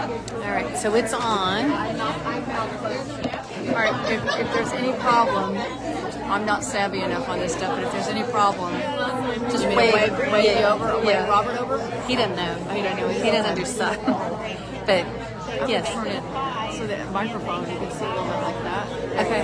All right, so it's on. All right, if there's any problem, I'm not savvy enough on this stuff, but if there's any problem, just wave you over, or wave Robert over. He doesn't know. Oh, you don't know. He doesn't do stuff. But yes. So the microphone, you can see a little bit like that. Okay.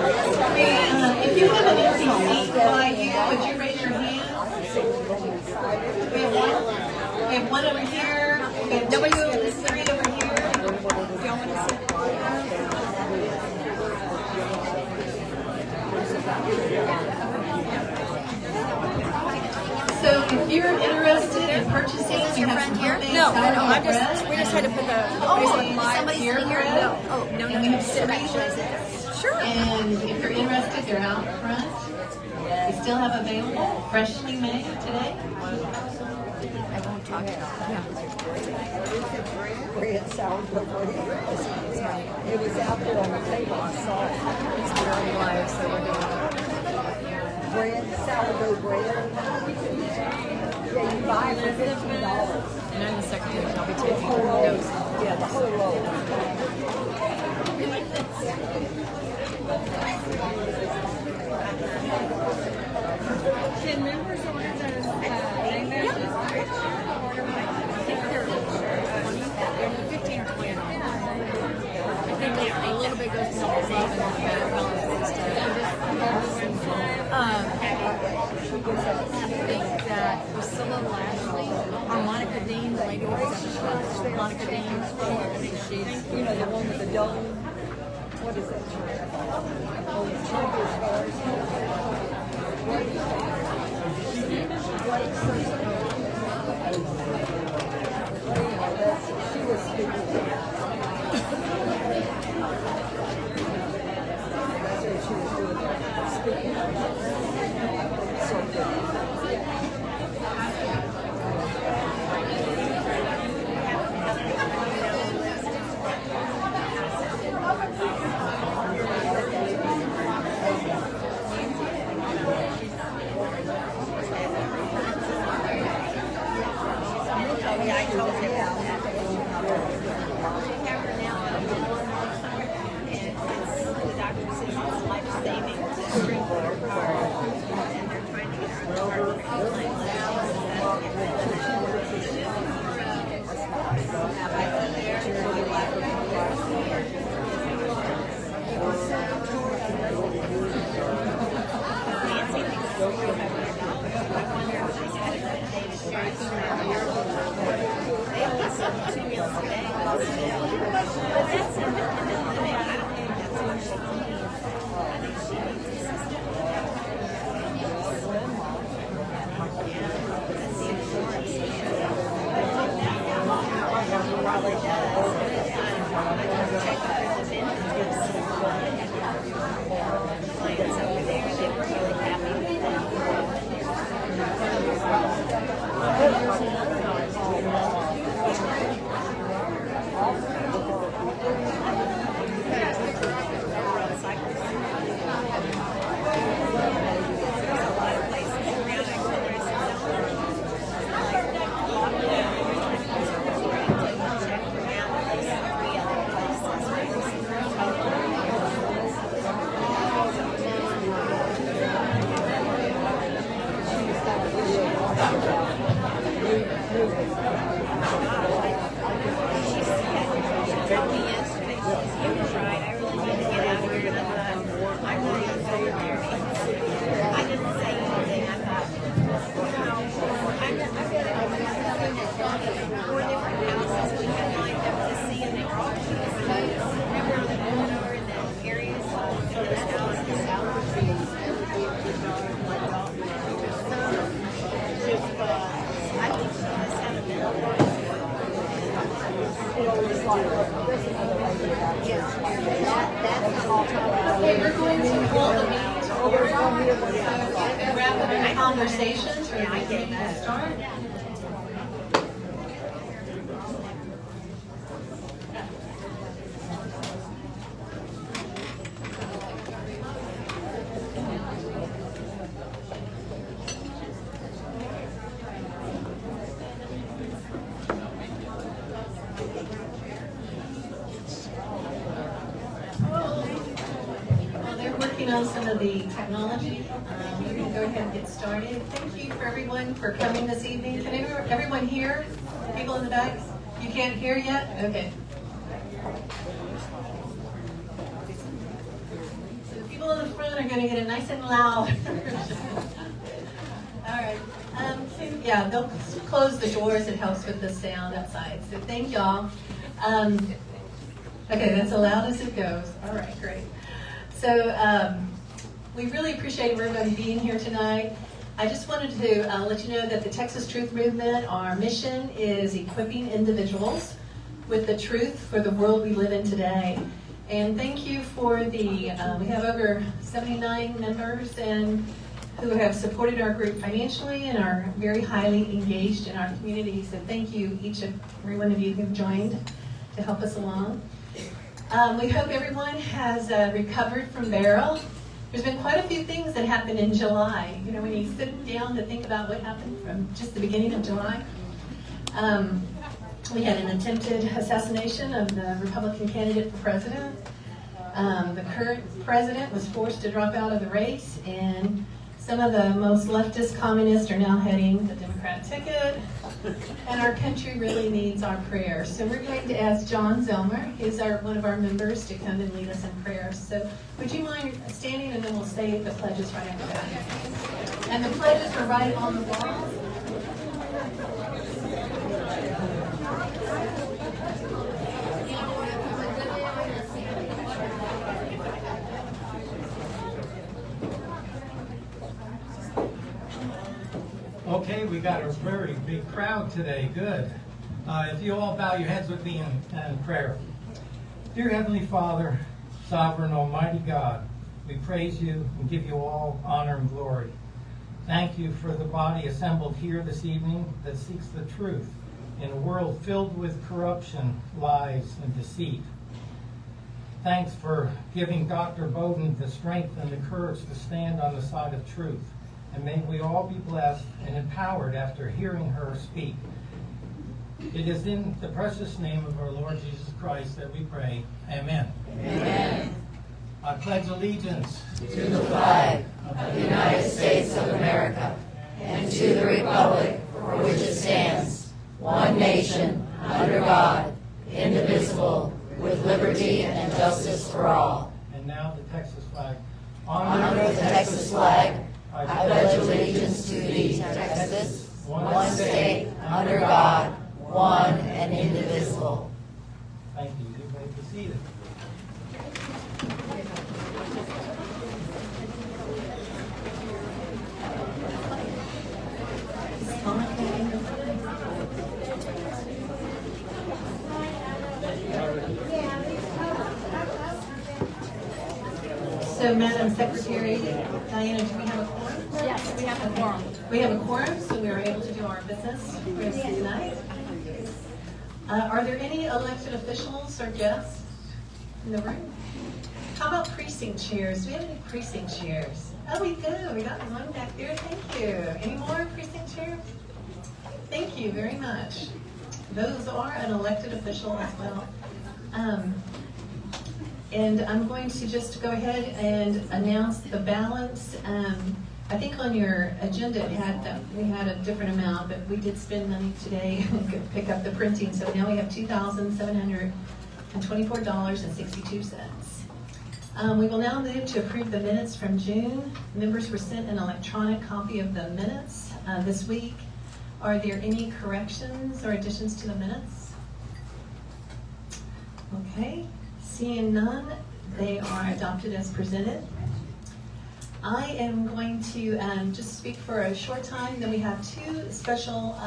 If you have an empty seat by you, would you raise your hand? We have one over here. We have two, three over here. Y'all want to sit? So if you're interested in purchasing, you have some here? No, we just had to put the Somebody's here. no, And we have sit back. Sure. And if you're interested, they're out front. We still have available, freshly made today. I won't talk. Bread, sourdough bread. It was out there on the table. I saw it. It's very live, so we're doing Bread, sourdough bread. Yeah, you buy it for $15. And in the second page, I'll be taking Whole roll. notes. Yeah, the whole roll. Can members order those name badges? I think they're 15 or 20 dollars. I think a little bit goes to the and the balance and stuff. I think that Priscilla Lashley or Monica Dean, the lady who was at the show, Monica Dean, she's You know, the one with the dome. What is that? Oh, Children's Stars. She was speaking. That's what she was doing. Speaking. So good. to pull the meeting to order. So wrap up the conversations or the meeting will start. On some of the technology. We can go ahead and get started. Thank you for everyone for coming this evening. Can everyone hear? People in the back? You can't hear yet? Okay. So the people in the front are going to get it nice and loud. All right. So yeah, they'll close the doors. It helps with the sound outside. So thank y'all. Okay, that's as loud as it goes. All right, great. So we really appreciate everybody being here tonight. I just wanted to let you know that the Texas Truth Movement, our mission is equipping individuals with the truth for the world we live in today. And thank you for the, we have over 79 members and who have supported our group financially and are very highly engaged in our community. So thank you, each and every one of you who've joined to help us along. We hope everyone has recovered from Beryl. There's been quite a few things that happened in July. You know, when you sit down to think about what happened from just the beginning of July. We had an attempted assassination of the Republican candidate for president. The current president was forced to drop out of the race, and some of the most leftist communists are now heading the Democrat ticket, and our country really needs our prayers. So we're going to ask John Zelmer, he's one of our members, to come and lead us in prayers. So would you mind standing, and then we'll say the pledges right after that. And the pledges are right on the wall. Okay, we got a very big crowd today. Good. If you all bow your heads with me in prayer. Dear Heavenly Father, Sovereign Almighty God, we praise you and give you all honor and glory. Thank you for the body assembled here this evening that seeks the truth in a world filled with corruption, lies, and deceit. Thanks for giving Dr. Bowden the strength and the courage to stand on the side of truth. And may we all be blessed and empowered after hearing her speak. It is in the precious name of our Lord Jesus Christ that we pray. Amen. Amen. I pledge allegiance To the flag of the United States of America and to the republic for which it stands, one nation, under God, indivisible, with liberty and justice for all. And now the Texas flag. Honor the Texas flag. I pledge allegiance to thee, Texas, one state, under God, one and indivisible. Thank you. You may be seated. So, Madam Secretary Diana, do we have a quorum? Yes, we have a quorum. We have a quorum, so we are able to do our business for tonight. Are there any elected officials or guests in the room? How about precinct chairs? Do we have any precinct chairs? Oh, we do. We got one back there. Thank you. Any more precinct chairs? Thank you very much. Those are an elected official as well. And I'm going to just go ahead and announce the balance. I think on your agenda it had we had a different amount, but we did spend money today and pick up the printing. So now we have $2,724.62. We will now move to approve the minutes from June. Members were sent an electronic copy of the minutes this week. Are there any corrections or additions to the minutes? Okay. Seeing none, they are adopted as presented. I am going to just speak for a short time. Then we have two special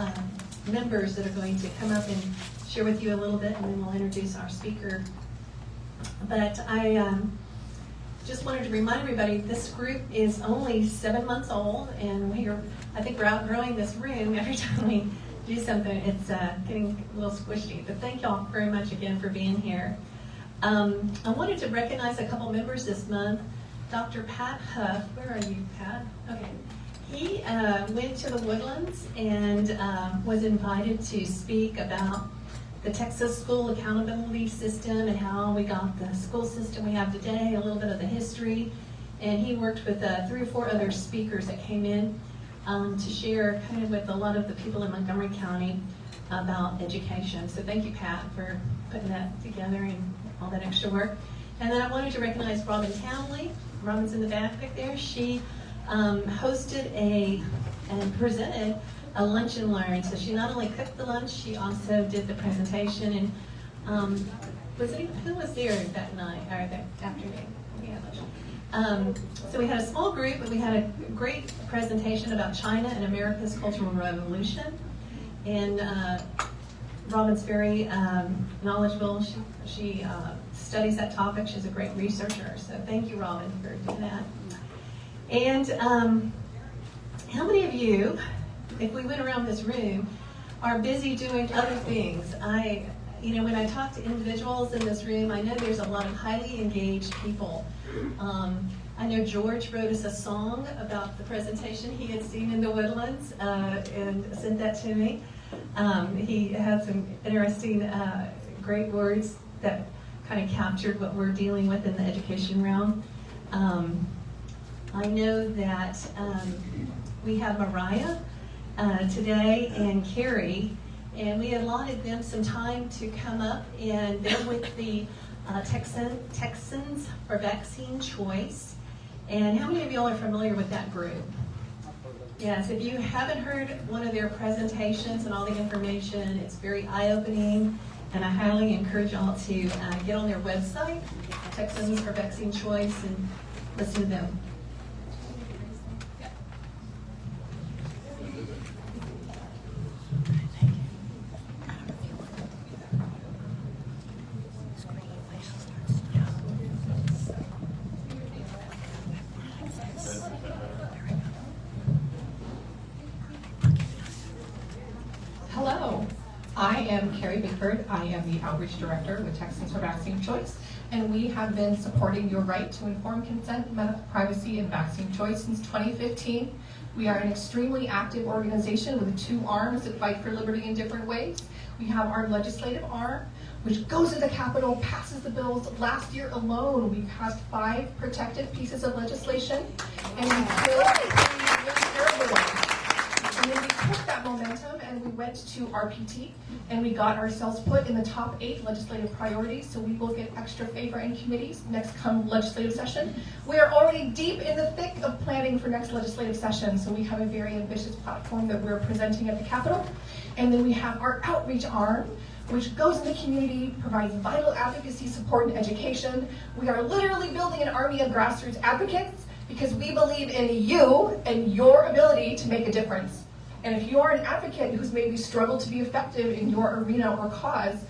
members that are going to come up and share with you a little bit, and then we'll introduce our speaker. But I just wanted to remind everybody, this group is only 7 months old, and I think we're outgrowing this room every time we do something. It's getting a little squishy. But thank y'all very much again for being here. I wanted to recognize a couple members this month. Dr. Pat Huff, where are you, Pat? Okay. He went to the Woodlands and was invited to speak about the Texas school accountability system and how we got the school system we have today, a little bit of the history. And he worked with 3 or 4 other speakers that came in to share kind of with a lot of the people in Montgomery County about education. So thank you, Pat, for putting that together and all that extra work. And then I wanted to recognize Robin Talley. Robin's in the back there. She hosted and presented a lunch and learn. So she not only cooked the lunch, she also did the presentation. And who was there that night or that afternoon? So we had a small group, but we had a great presentation about China and America's Cultural Revolution. And Robin's very knowledgeable. She studies that topic. She's a great researcher. So thank you, Robin, for doing that. And how many of you, if we went around this room, are busy doing other things? When I talk to individuals in this room, I know there's a lot of highly engaged people. I know George wrote us a song about the presentation he had seen in the Woodlands and sent that to me. He had some interesting, great words that kind of captured what we're dealing with in the education realm. I know that we have Mariah today and Carrie, and we allotted them some time to come up, and they're with the Texans for Vaccine Choice. And how many of y'all are familiar with that group? Yes, if you haven't heard one of their presentations and all the information, it's very eye-opening, and I highly encourage y'all to get on their website, Texans for Vaccine Choice, and listen to them. Hello, I am Carrie Bickford. I am the Outreach Director with Texans for Vaccine Choice, and we have been supporting your right to informed consent, medical privacy, and vaccine choice since 2015. We are an extremely active organization with 2 arms that fight for liberty in different ways. We have our legislative arm, which goes to the Capitol, passes the bills. Last year alone, we passed 5 protective pieces of legislation, and we killed 3 really terrible ones. And then we took that momentum and we went to RPT and we got ourselves put in the top 8 legislative priorities, so we will get extra favor in committees next come legislative session. We are already deep in the thick of planning for next legislative session, so we have a very ambitious platform that we're presenting at the Capitol. And then we have our outreach arm, which goes in the community, provides vital advocacy support and education. We are literally building an army of grassroots advocates because we believe in you and your ability to make a difference. And if you are an advocate who's maybe struggled to be effective in your arena or cause,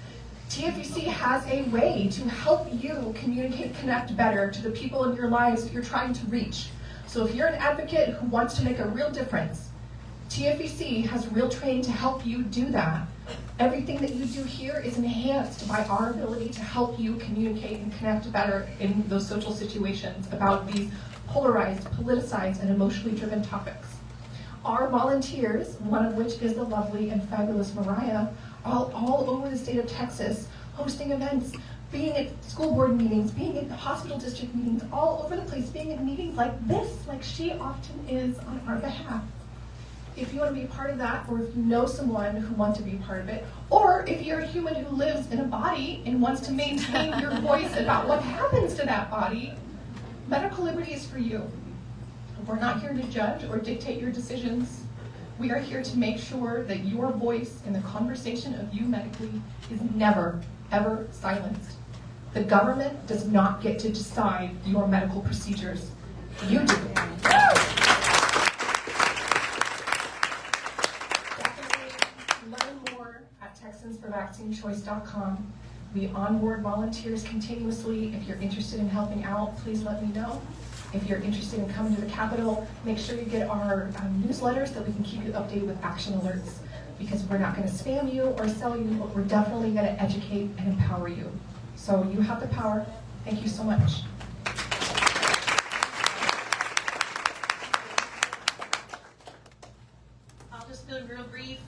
TFUC has a way to help you communicate, connect better to the people in your lives that you're trying to reach. So if you're an advocate who wants to make a real difference, TFUC has real training to help you do that. Everything that you do here is enhanced by our ability to help you communicate and connect better in those social situations about these polarized, politicized, and emotionally driven topics. Our volunteers, one of which is the lovely and fabulous Mariah, all over the state of Texas, hosting events, being at school board meetings, being at hospital district meetings, all over the place, being at meetings like this, like she often is on our behalf. If you want to be a part of that, or if you know someone who wants to be a part of it, or if you're a human who lives in a body and wants to maintain your voice about what happens to that body, medical liberty is for you. We're not here to judge or dictate your decisions. We are here to make sure that your voice in the conversation of you medically is never, ever silenced. The government does not get to decide your medical procedures. You do. Definitely learn more at TexansForVaccineChoice.com. We onboard volunteers continuously. If you're interested in helping out, please let me know. If you're interested in coming to the Capitol, make sure you get our newsletters so that we can keep you updated with action alerts, because we're not going to spam you or sell you, but we're definitely going to educate and empower you. So you have the power. Thank you so much. I'll just do a real brief.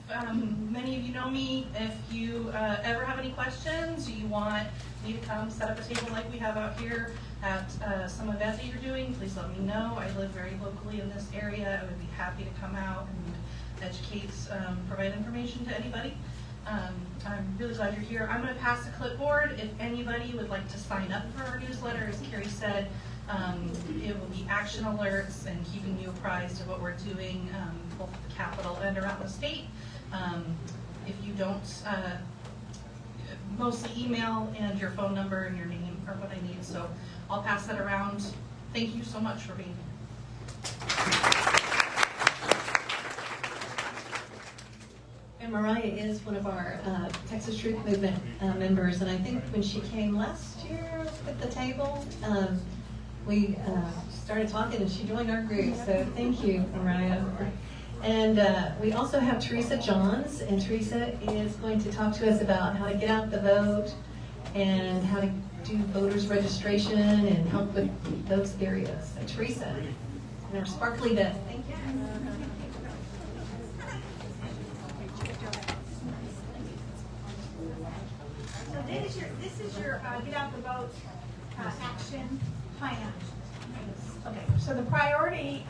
Many of you know me. If you ever have any questions, you want me to come set up a table like we have out here at some event that you're doing, please let me know. I live very locally in this area. I would be happy to come out and educate, provide information to anybody. I'm really glad you're here. I'm going to pass the clipboard. If anybody would like to sign up for our newsletter, as Carrie said, it will be action alerts and keeping you apprised of what we're doing, both at the Capitol and around the state. If you don't, mostly email and your phone number and your name are what I need. So I'll pass that around. Thank you so much for being here. And Mariah is one of our Texas Truth Movement members, and I think when she came last year at the table, we started talking and she joined our group, so thank you, Mariah. And we also have Teresa Johns, and Teresa is going to talk to us about how to get out the vote and how to do voters registration and help with those areas. So Teresa, and our sparkly vest. Thank you. So this is your get out the vote action plan. Okay, so the priority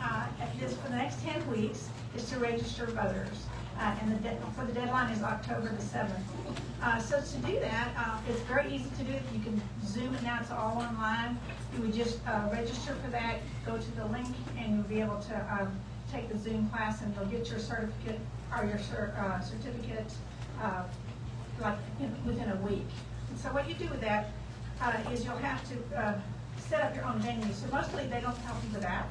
for the next 10 weeks is to register voters, and the deadline is October the 7th. So to do that, it's very easy to do. You can Zoom it now; it's all online. You would just register for that, go to the link, and you'll be able to take the Zoom class, and you'll get your certificate or your certificate within a week. And so what you do with that is you'll have to set up your own venue. So mostly they don't help you with that.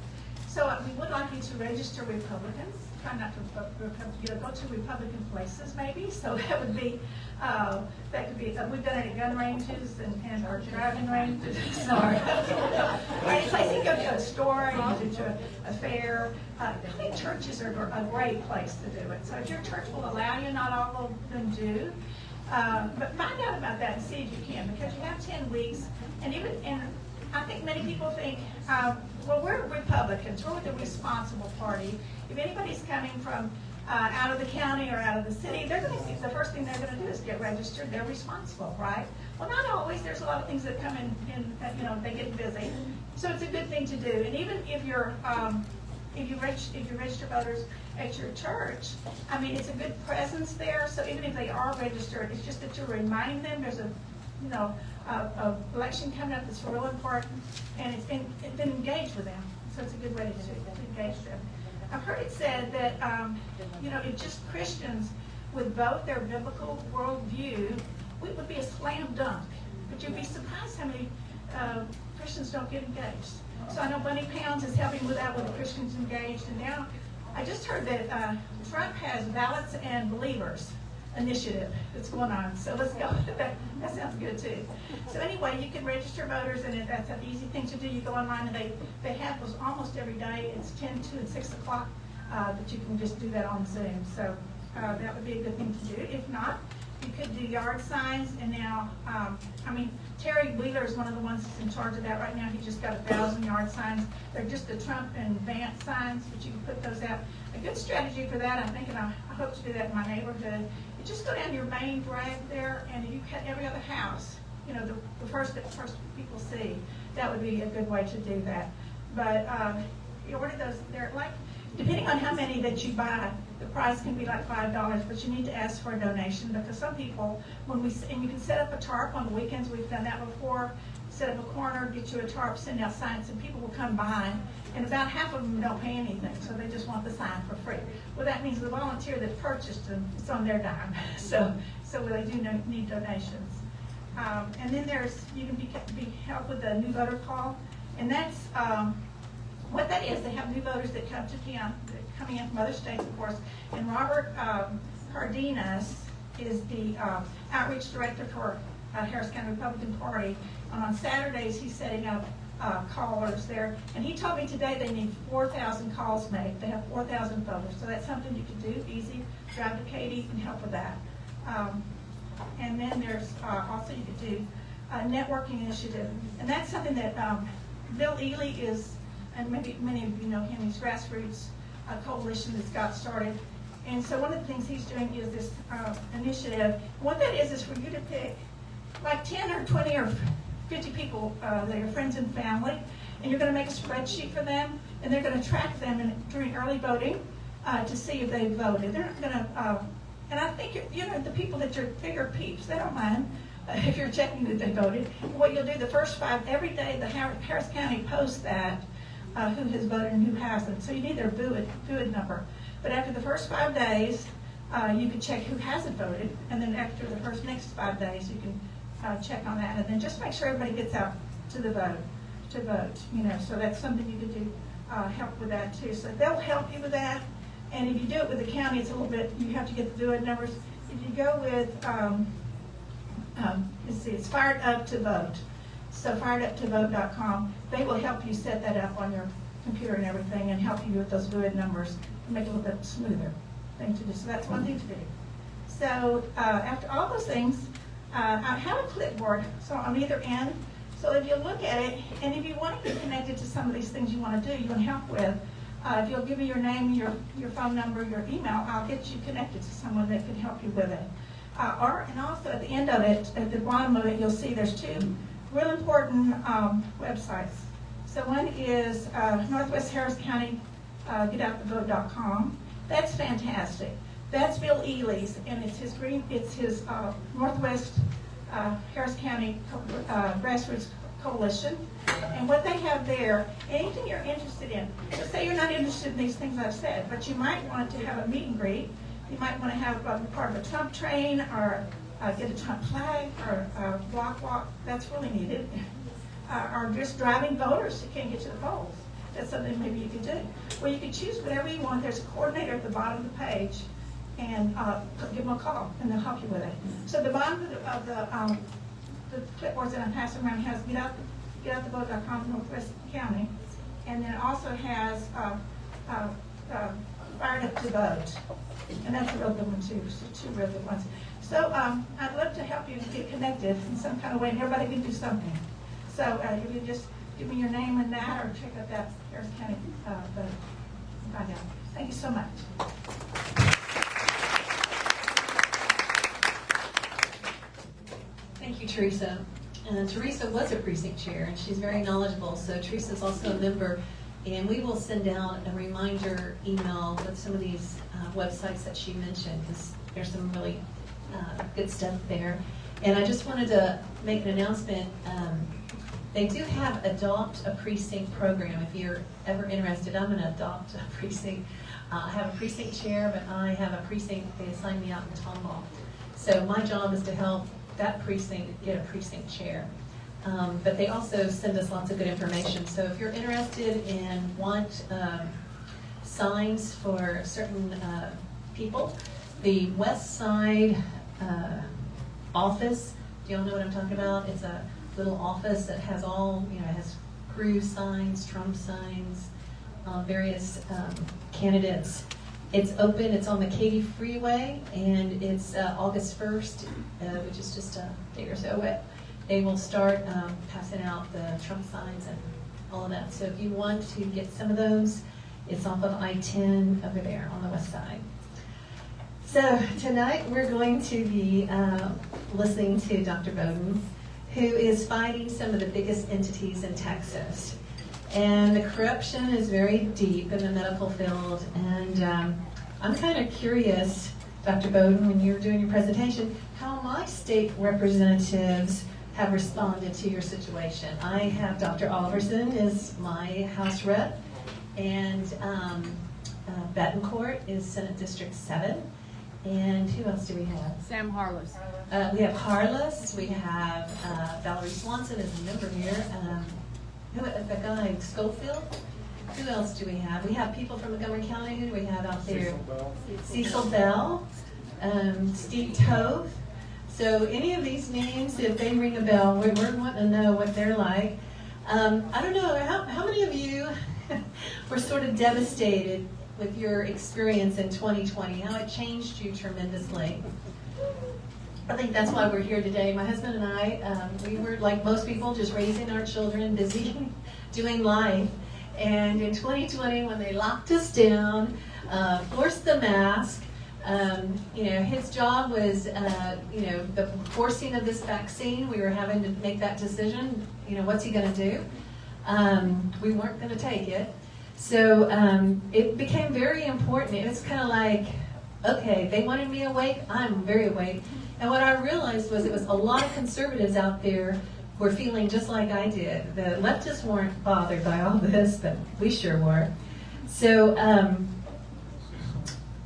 So we would like you to register Republicans. Try not to go to Republican places, maybe. So that would be we've done it at gun ranges and our driving ranges. Sorry. Or any place you go to a store, you go to a fair. I think churches are a great place to do it. So if your church will allow you, not all of them do. But find out about that and see if you can, because you have 10 weeks, and I think many people think, well, we're Republicans, we're the responsible party. If anybody's coming from out of the county or out of the city, the first thing they're going to do is get registered. They're responsible, right? Well, not always. There's a lot of things that come in they get busy. So it's a good thing to do. And even if you register voters at your church, I mean, it's a good presence there. So even if they are registered, it's just that you're reminding them there's a election coming up that's real important, and it's been engaged with them. So it's a good way to engage them. I've heard it said that if just Christians would vote their biblical worldview, it would be a slam dunk. But you'd be surprised how many Christians don't get engaged. So I know Bunny Pounds is helping with that with the Christians engaged, and now I just heard that Trump has ballots and believers initiative that's going on. So let's go. That sounds good too. So anyway, you can register voters, and that's an easy thing to do. You go online, and they have those almost every day. It's 10, 2, and 6 o'clock that you can just do that on Zoom. So that would be a good thing to do. If not, you could do yard signs. And now, Terry Wheeler is one of the ones that's in charge of that right now. He just got 1,000 yard signs. They're just the Trump and Vance signs, but you can put those out. A good strategy for that, I'm thinking, I hope to do that in my neighborhood. You just go down your main drag there, and you cut every other house. The first people see. That would be a good way to do that. But you order those. They're like, depending on how many that you buy, the price can be like $5, but you need to ask for a donation, because some people, and you can set up a tarp on the weekends. We've done that before. Set up a corner, get you a tarp, send out signs, and people will come by. And about half of them don't pay anything, so they just want the sign for free. Well, that means the volunteer that purchased them, it's on their dime. So they do need donations. And then you can be helped with the new voter call, and that's what that is. They have new voters that come to town, coming in from other states, of course. And Robert Cardenas is the outreach director for Harris County Republican Party. And on Saturdays, he's setting up callers there. And he told me today they need 4,000 calls made. They have 4,000 voters. So that's something you can do, easy. Drive to Katie and help with that. And then there's also you could do a networking initiative. And that's something that Bill Ely is, and maybe many of you know him, he's grassroots coalition that's got started. And so one of the things he's doing is this initiative. What that is for you to pick like 10 or 20 or 50 people that are friends and family, and you're going to make a spreadsheet for them, and they're going to track them during early voting to see if they voted. They're not going to, and I think, the people that are bigger peeps, they don't mind if you're checking that they voted. What you'll do the first 5, every day the Harris County posts that, who has voted and who hasn't. So you need their BUID number. But after the first 5 days, you can check who hasn't voted, and then after the next 5 days, you can check on that, and then just make sure everybody gets out to vote. So that's something you can do, help with that too. So they'll help you with that, and if you do it with the county, it's a little bit, you have to get the BUID numbers. If you go with, let's see, it's Fired Up to Vote. So fireduptovote.com, they will help you set that up on your computer and everything, and help you with those BUID numbers and make it a little bit smoother thing to do. So that's one thing to do. So after all those things, I have a clipboard, so on either end. So if you look at it, and if you want to get connected to some of these things you want to do, you want help with, if you'll give me your name, your phone number, your email, I'll get you connected to someone that can help you with it. And also at the end of it, at the bottom of it, you'll see there's 2 real important websites. So one is Northwest Harris County GetOutTheVote.com. That's fantastic. That's Bill Ely's, and it's his Northwest Harris County Grassroots Coalition. And what they have there, anything you're interested in. Let's say you're not interested in these things I've said, but you might want to have a meet and greet. You might want to have part of a Trump train, or get a Trump flag, or a block walk. That's really needed. Or just driving voters who can't get to the polls. That's something maybe you could do. Well, you can choose whatever you want. There's a coordinator at the bottom of the page, and give them a call, and they'll help you with it. So the bottom of the clipboards that I'm passing around has GetOutTheVote.com, Northwest County, and then it also has Fired Up to Vote, and that's a real good one too. So 2 real good ones. So I'd love to help you get connected in some kind of way, and everybody can do something. So if you just give me your name and that, or check out that Harris County vote and find out. Thank you so much. Thank you, Teresa. Teresa was a precinct chair, and she's very knowledgeable. So Teresa's also a member, and we will send out a reminder email with some of these websites that she mentioned, because there's some really good stuff there. And I just wanted to make an announcement. They do have Adopt a Precinct program. If you're ever interested, I'm going to adopt a precinct. I have a precinct chair, but I have a precinct. They assigned me out in Tomball. So my job is to help that precinct get a precinct chair. But they also send us lots of good information. So if you're interested and want signs for certain people, the West Side office, do y'all know what I'm talking about? It's a little office that has all, it has Cruz signs, Trump signs, various candidates. It's open, it's on the Katy Freeway, and it's August 1st, which is just a day or so away. They will start passing out the Trump signs and all of that. So if you want to get some of those, it's off of I-10 over there on the west side. So tonight we're going to be listening to Dr. Bowden, who is fighting some of the biggest entities in Texas. And the corruption is very deep in the medical field. And I'm kind of curious, Dr. Bowden, when you were doing your presentation, how my state representatives have responded to your situation. I have Dr. Oliverson as my House rep, and Betancourt is Senate District 7. And who else do we have? Sam Harless. We have Harless. We have Valerie Swanson is a member here. The guy Schofield. Who else do we have? We have people from Montgomery County. Who do we have out there? Cecil Bell. Steve Tove. So any of these names, if they ring a bell, we're wanting to know what they're like. I don't know, how many of you were sort of devastated with your experience in 2020, how it changed you tremendously? I think that's why we're here today. My husband and I, we were like most people, just raising our children, busy doing life. And in 2020, when they locked us down, forced the mask, his job was, the forcing of this vaccine. We were having to make that decision. What's he going to do? We weren't going to take it. So it became very important. It was kind of like, okay, they wanted me awake. I'm very awake. And what I realized was it was a lot of conservatives out there were feeling just like I did. The leftists weren't bothered by all this, but we sure were. So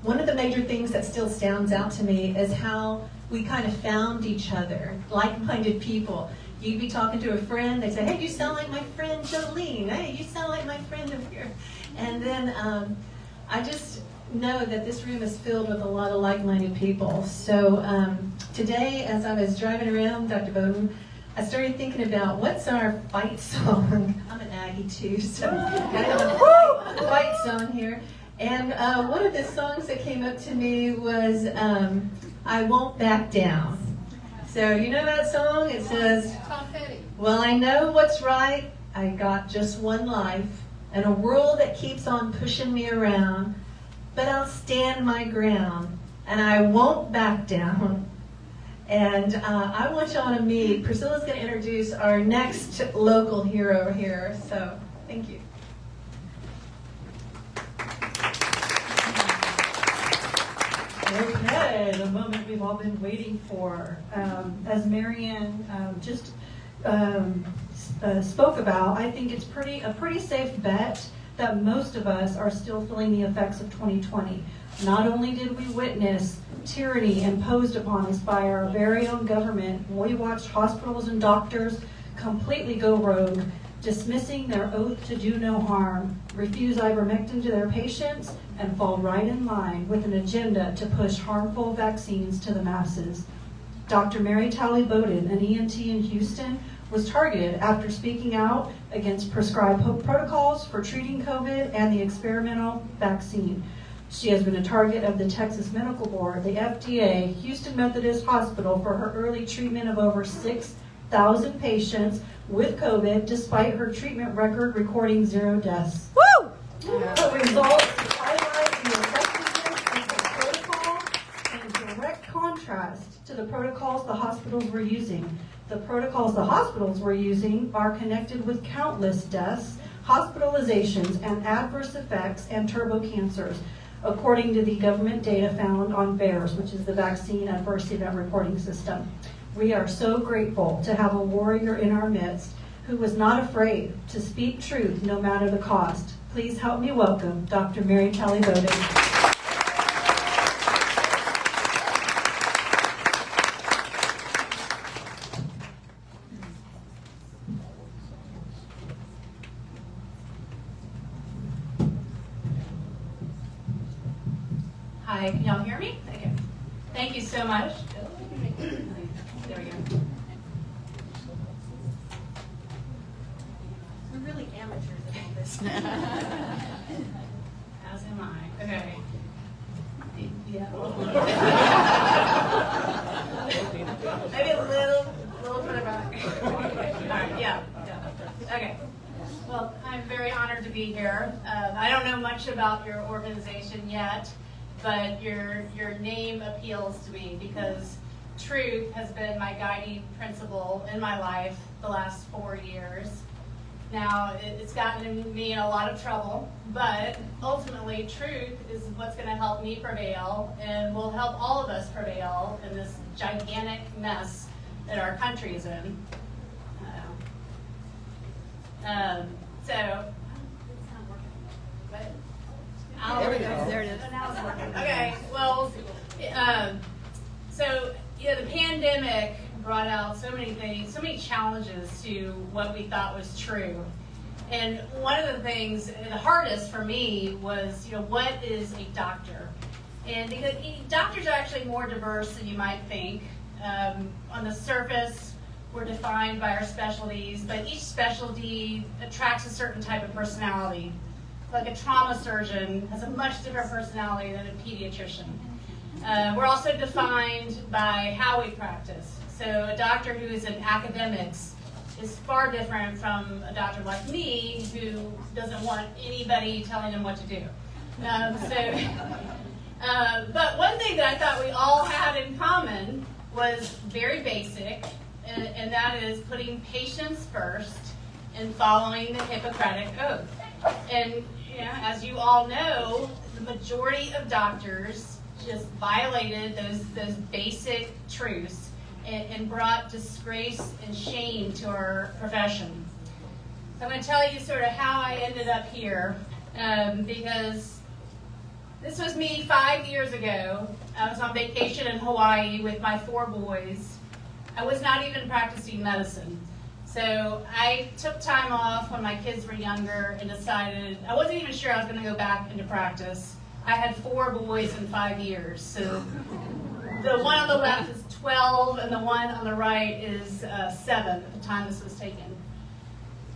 one of the major things that still stands out to me is how we kind of found each other, like-minded people. You'd be talking to a friend, they say, hey, you sound like my friend Jolene. Hey, you sound like my friend over here. And then I just know that this room is filled with a lot of like-minded people. So today, as I was driving around, Dr. Bowden, I started thinking about what's our fight song. I'm an Aggie too, so I have a fight song here. And one of the songs that came up to me was I Won't Back Down. So you know that song? It says, well, I know what's right. I got just one life and a world that keeps on pushing me around. But I'll stand my ground and I won't back down. And I want y'all to meet. Priscilla's going to introduce our next local hero here. So thank you. Okay, the moment we've all been waiting for. As Marianne just spoke about, I think it's a pretty safe bet that most of us are still feeling the effects of 2020. Not only did we witness tyranny imposed upon us by our very own government, we watched hospitals and doctors completely go rogue, dismissing their oath to do no harm, refuse ivermectin to their patients, and fall right in line with an agenda to push harmful vaccines to the masses. Dr. Mary Talley Bowden, an ENT in Houston, was targeted after speaking out against prescribed protocols for treating COVID and the experimental vaccine. She has been a target of the Texas Medical Board, the FDA, Houston Methodist Hospital for her early treatment of over 6,000 patients with COVID, despite her treatment record recording 0 deaths. Woo! The results highlight the effectiveness of the protocol in direct contrast to the protocols the hospitals were using. The protocols the hospitals were using are connected with countless deaths, hospitalizations, and adverse effects and turbo cancers, according to the government data found on VAERS, which is the Vaccine Adverse Event Reporting System. We are so grateful to have a warrior in our midst who was not afraid to speak truth no matter the cost. Please help me welcome Dr. Mary Talley Bowden. Hi, can y'all hear me? Okay. Thank you so much. There we go. We're really amateurs at all this. As am I. Okay. Yeah. Maybe a little further back. All right, yeah. Okay. Well, I'm very honored to be here. I don't know much about your organization yet, but your name appeals to me because truth has been my guiding principle in my life the last 4 years. Now, it's gotten me in a lot of trouble, but ultimately truth is what's going to help me prevail and will help all of us prevail in this gigantic mess that our country is in. So, it's not working, but There we go. There it is. now it's working. Okay, well, so the pandemic brought out so many things, so many challenges to what we thought was true. And one of the things, the hardest for me was, what is a doctor? And because doctors are actually more diverse than you might think. On the surface, we're defined by our specialties, but each specialty attracts a certain type of personality. Like a trauma surgeon has a much different personality than a pediatrician. We're also defined by how we practice. So a doctor who is in academics is far different from a doctor like me who doesn't want anybody telling him what to do. But one thing that I thought we all had in common was very basic, and that is putting patients first and following the Hippocratic Oath. And as you all know, the majority of doctors just violated those basic truths and brought disgrace and shame to our profession. So I'm going to tell you sort of how I ended up here, because this was me 5 years ago. I was on vacation in Hawaii with my 4 boys. I was not even practicing medicine. So I took time off when my kids were younger and decided, I wasn't even sure I was going to go back into practice. I had 4 boys in 5 years. So the one on the left is 12 and the one on the right is 7 at the time this was taken.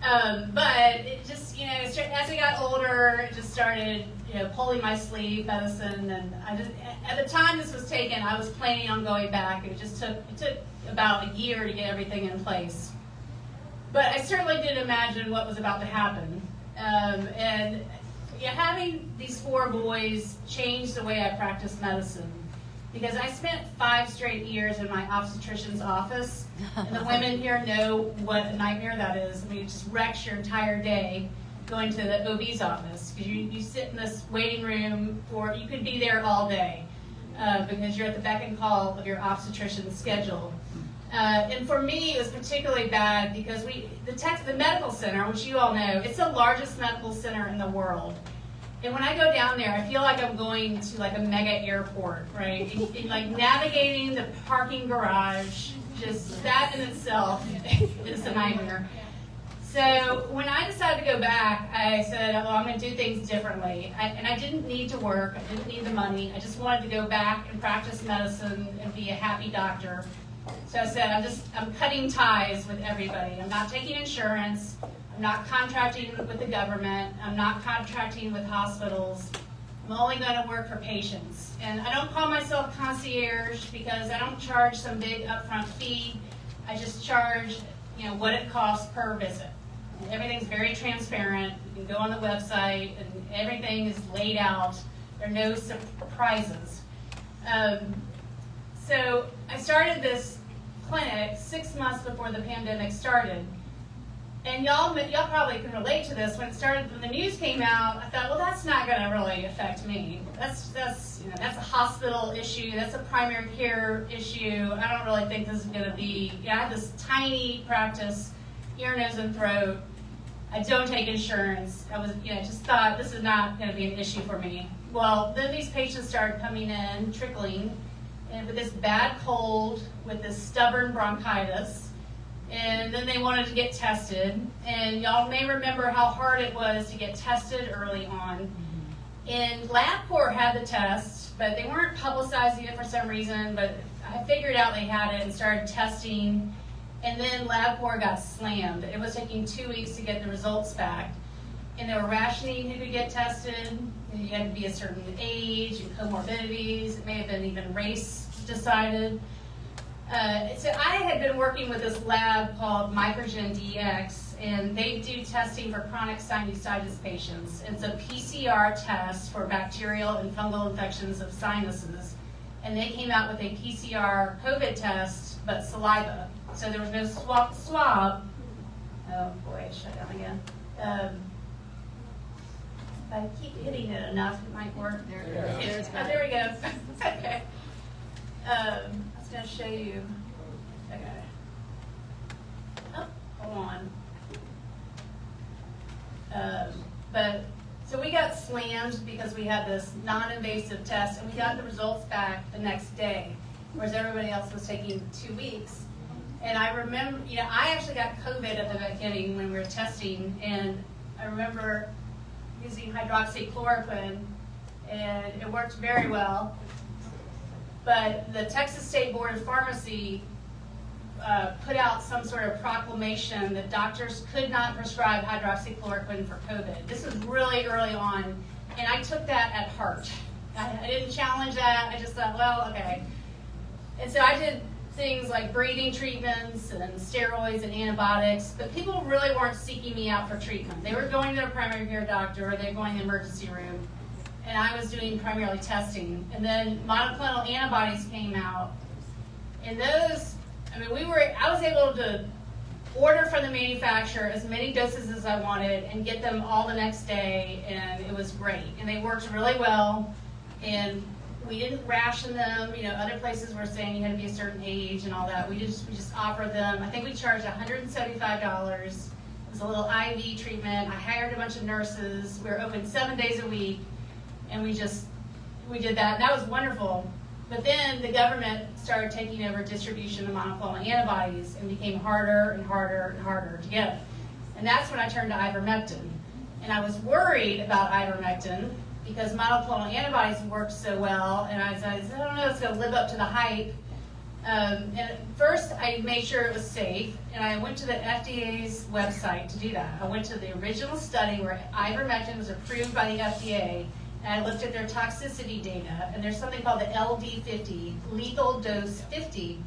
But it just, as we got older, it just started, pulling my sleeve, medicine, and at the time this was taken, I was planning on going back. It took about a year to get everything in place. But I certainly didn't imagine what was about to happen. And having these 4 boys changed the way I practiced medicine. Because I spent 5 straight years in my obstetrician's office, and the women here know what a nightmare that is. I mean, it just wrecks your entire day going to the OB's office, because you sit in this waiting room you could be there all day, because you're at the beck and call of your obstetrician's schedule. And for me, it was particularly bad because the medical center, which you all know, it's the largest medical center in the world. And when I go down there, I feel like I'm going to like a mega airport, right? And like navigating the parking garage, just that in itself is a nightmare. So when I decided to go back, I said, well, I'm going to do things differently. And I didn't need to work. I didn't need the money. I just wanted to go back and practice medicine and be a happy doctor. So I said, I'm cutting ties with everybody. I'm not taking insurance. I'm not contracting with the government. I'm not contracting with hospitals. I'm only going to work for patients. And I don't call myself concierge because I don't charge some big upfront fee. I just charge, what it costs per visit. And everything's very transparent. You can go on the website and everything is laid out. There are no surprises. So I started this clinic 6 months before the pandemic started. And y'all probably can relate to this. When the news came out, I thought, well, that's not going to really affect me. That's a hospital issue. That's a primary care issue. I don't really think this is going to be. I have this tiny practice, ear, nose, and throat. I don't take insurance. I was, just thought this is not going to be an issue for me. Well, then these patients started coming in, trickling, and with this bad cold, with this stubborn bronchitis. And then they wanted to get tested. And y'all may remember how hard it was to get tested early on. And LabCorp had the test, but they weren't publicizing it for some reason. But I figured out they had it and started testing. And then LabCorp got slammed. It was taking 2 weeks to get the results back. And they were rationing who could get tested. And you had to be a certain age and comorbidities. It may have been even race decided. So I had been working with this lab called Microgen DX, and they do testing for chronic sinusitis patients. It's a PCR test for bacterial and fungal infections of sinuses. And they came out with a PCR COVID test, but saliva. So there was no swab. Oh boy, it shut down again. If I keep hitting it enough, it might work. There we go. Okay. I was going to show you. Okay. Oh, hold on. So we got slammed because we had this non-invasive test, and we got the results back the next day, whereas everybody else was taking 2 weeks. And I remember, I actually got COVID at the beginning when we were testing, and I remember using hydroxychloroquine, and it worked very well. but the Texas State Board of Pharmacy put out some sort of proclamation that doctors could not prescribe hydroxychloroquine for COVID. This was really early on, and I took that at heart. I didn't challenge that. I just thought, well, okay. And so I did things like breathing treatments and steroids and antibiotics, but people really weren't seeking me out for treatment. They were going to their primary care doctor, or they were going to the emergency room, and I was doing primarily testing. And then monoclonal antibodies came out, and those, I mean, I was able to order from the manufacturer as many doses as I wanted and get them all the next day, and it was great. And they worked really well, and we didn't ration them. You know, other places were saying you had to be a certain age and all that. We just offered them. I think we charged $175. It was a little IV treatment. I hired a bunch of nurses. We were open 7 days a week, and we did that. And that was wonderful. But then the government started taking over distribution of monoclonal antibodies and became harder and harder and harder to get. And that's when I turned to ivermectin. And I was worried about ivermectin because monoclonal antibodies worked so well, and I said, I don't know if it's going to live up to the hype. And at first, I made sure it was safe, and I went to the FDA's website to do that. I went to the original study where ivermectin was approved by the FDA, and I looked at their toxicity data, and there's something called the LD50, lethal dose 50,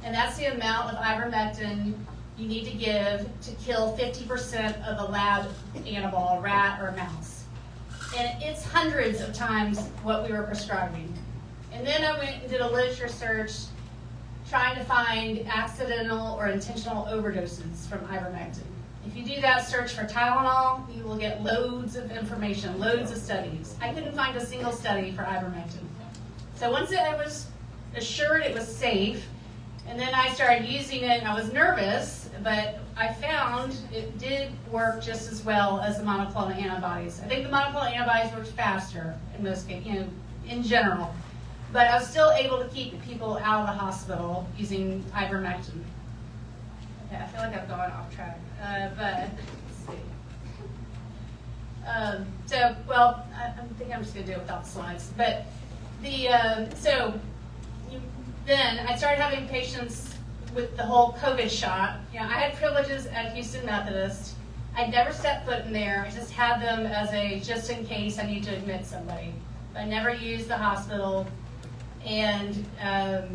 and that's the amount of ivermectin you need to give to kill 50% of the lab animal, a rat or a mouse. And it's hundreds of times what we were prescribing. And then I went and did a literature search trying to find accidental or intentional overdoses from ivermectin. If you do that search for Tylenol, you will get loads of information, loads of studies. I couldn't find a single study for ivermectin. So once I was assured it was safe, and then I started using it, and I was nervous, but I found it did work just as well as the monoclonal antibodies. I think the monoclonal antibodies worked faster in most cases, you know, in general. But I was still able to keep people out of the hospital using ivermectin. Okay, I feel like I've gone off track, but let's see. I think I'm just going to do it without the slides. But then I started having patients with the whole COVID shot. You know, I had privileges at Houston Methodist. I'd never stepped foot in there. I just had them as a just in case I need to admit somebody. I never used the hospital. And I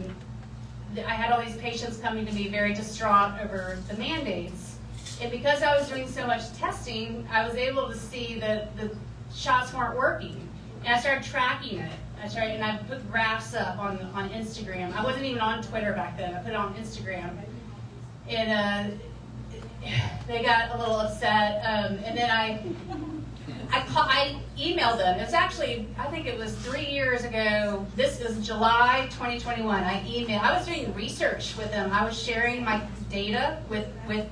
had all these patients coming to me very distraught over the mandates. And because I was doing so much testing, I was able to see that the shots weren't working. And I started tracking it. And I put graphs up on Instagram. I wasn't even on Twitter back then. I put it on Instagram. And they got a little upset. And then I emailed them. It's actually, I think it was 3 years ago. This is July 2021. I was doing research with them. I was sharing my data with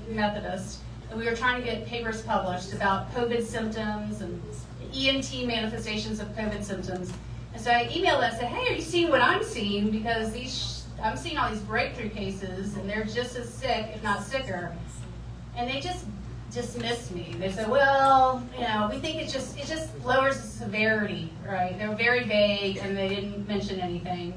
Methodist. And we were trying to get papers published about COVID symptoms and ENT manifestations of COVID symptoms. And so I emailed them and said, hey, are you seeing what I'm seeing? Because I'm seeing all these breakthrough cases, and they're just as sick, if not sicker. And they just dismissed me. They said, well, you know, we think it just lowers the severity, right? They were very vague, and they didn't mention anything.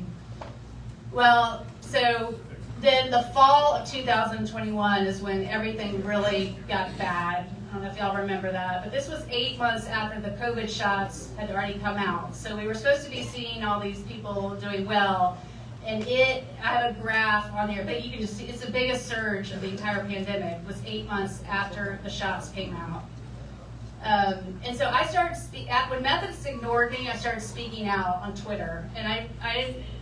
Well, so then the fall of 2021 is when everything really got bad. I don't know if y'all remember that, but this was 8 months after the COVID shots had already come out. So we were supposed to be seeing all these people doing well, and I have a graph on here, but you can just see it's the biggest surge of the entire pandemic was 8 months after the shots came out. And so I started when Methodists ignored me, I started speaking out on Twitter, and I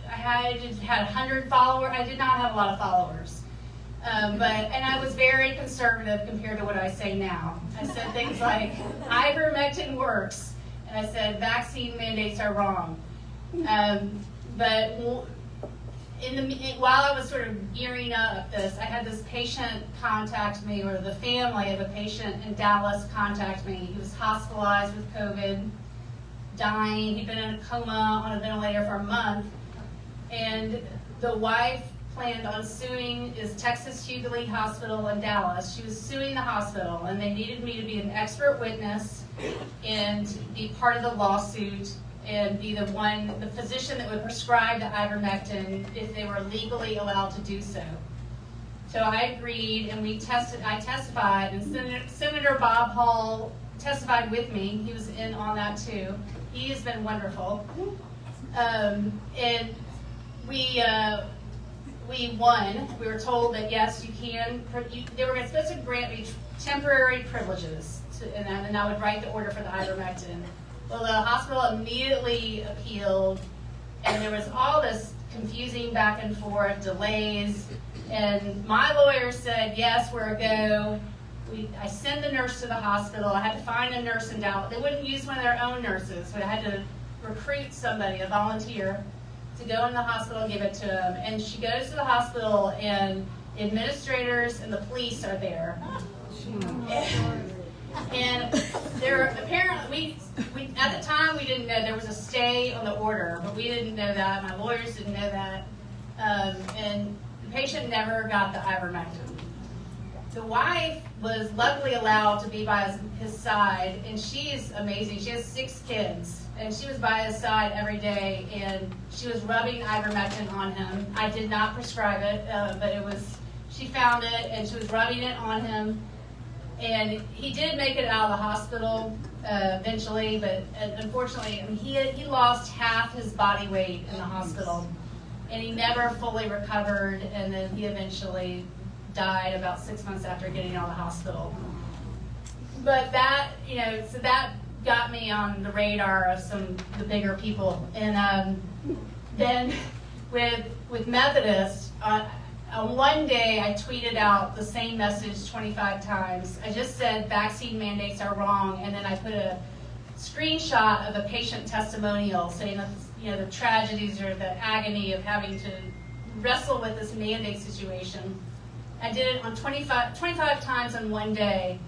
had 100 followers. I did not have a lot of followers. And I was very conservative compared to what I say now. I said things like, ivermectin works, and I said vaccine mandates are wrong. But while I was sort of gearing up this, I had this patient contact me, or the family of a patient in Dallas contact me. He was hospitalized with COVID, dying. He'd been in a coma on a ventilator for a month, and the wife planned on suing Texas Hugley Hospital in Dallas. She was suing the hospital, and they needed me to be an expert witness and be part of the lawsuit and be the physician that would prescribe the ivermectin if they were legally allowed to do so. So I agreed, and I testified, and Senator Bob Hall testified with me. He was in on that too. He has been wonderful. And we won. We were told that yes, you can. They were supposed to grant me temporary privileges, and I would write the order for the ivermectin. Well, the hospital immediately appealed, and there was all this confusing back and forth, delays, and my lawyer said, yes, we're a go. I send the nurse to the hospital. I had to find a nurse in Dallas. They wouldn't use one of their own nurses, so I had to recruit somebody, a volunteer, to go in the hospital and give it to them. And she goes to the hospital, and administrators and the police are there. And there apparently, we at the time we didn't know there was a stay on the order, but we didn't know that. My lawyers didn't know that, and the patient never got the ivermectin. The wife was luckily allowed to be by his side, and she is amazing. She has 6 kids, and she was by his side every day, and she was rubbing ivermectin on him. I did not prescribe it, but she found it, and she was rubbing it on him. And he did make it out of the hospital eventually, but unfortunately, I mean, he lost half his body weight in the hospital, and he never fully recovered, and then he eventually died about 6 months after getting out of the hospital. But that, so that got me on the radar of the bigger people. And then with Methodist, on one day, I tweeted out the same message 25 times. I just said vaccine mandates are wrong, and then I put a screenshot of a patient testimonial saying that, the tragedies or the agony of having to wrestle with this mandate situation. I did it on 25 times on one day.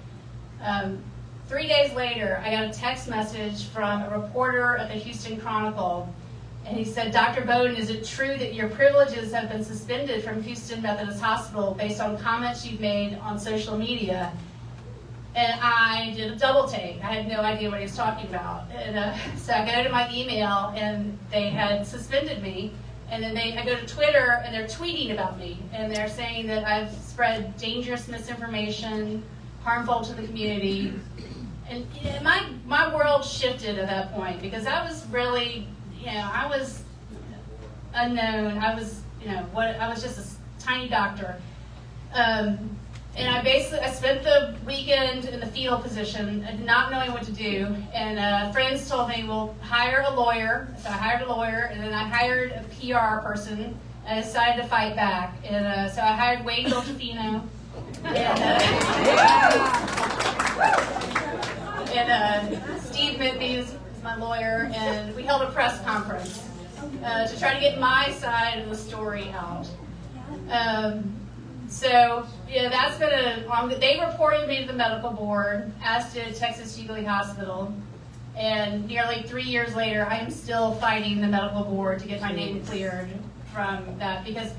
3 days later, I got a text message from a reporter at the Houston Chronicle. And he said, Dr. Bowden, is it true that your privileges have been suspended from Houston Methodist Hospital based on comments you've made on social media? And I did a double take. I had no idea what he was talking about. And so I go to my email, and they had suspended me. And then I go to Twitter, and they're tweeting about me. And they're saying that I've spread dangerous misinformation, harmful to the community. And my world shifted at that point, because I was really... I was unknown. I was, I was just a tiny doctor. And I spent the weekend in the fetal position, not knowing what to do. And friends told me, well, hire a lawyer. So I hired a lawyer, and then I hired a PR person, and I decided to fight back. And so I hired Wade Dolcefino. And Steve Mitby was my lawyer, and we held a press conference to try to get my side of the story out. So that's been they reported me to the medical board, as did Texas Jubilee Hospital, and nearly 3 years later, I am still fighting the medical board to get my name cleared from that, because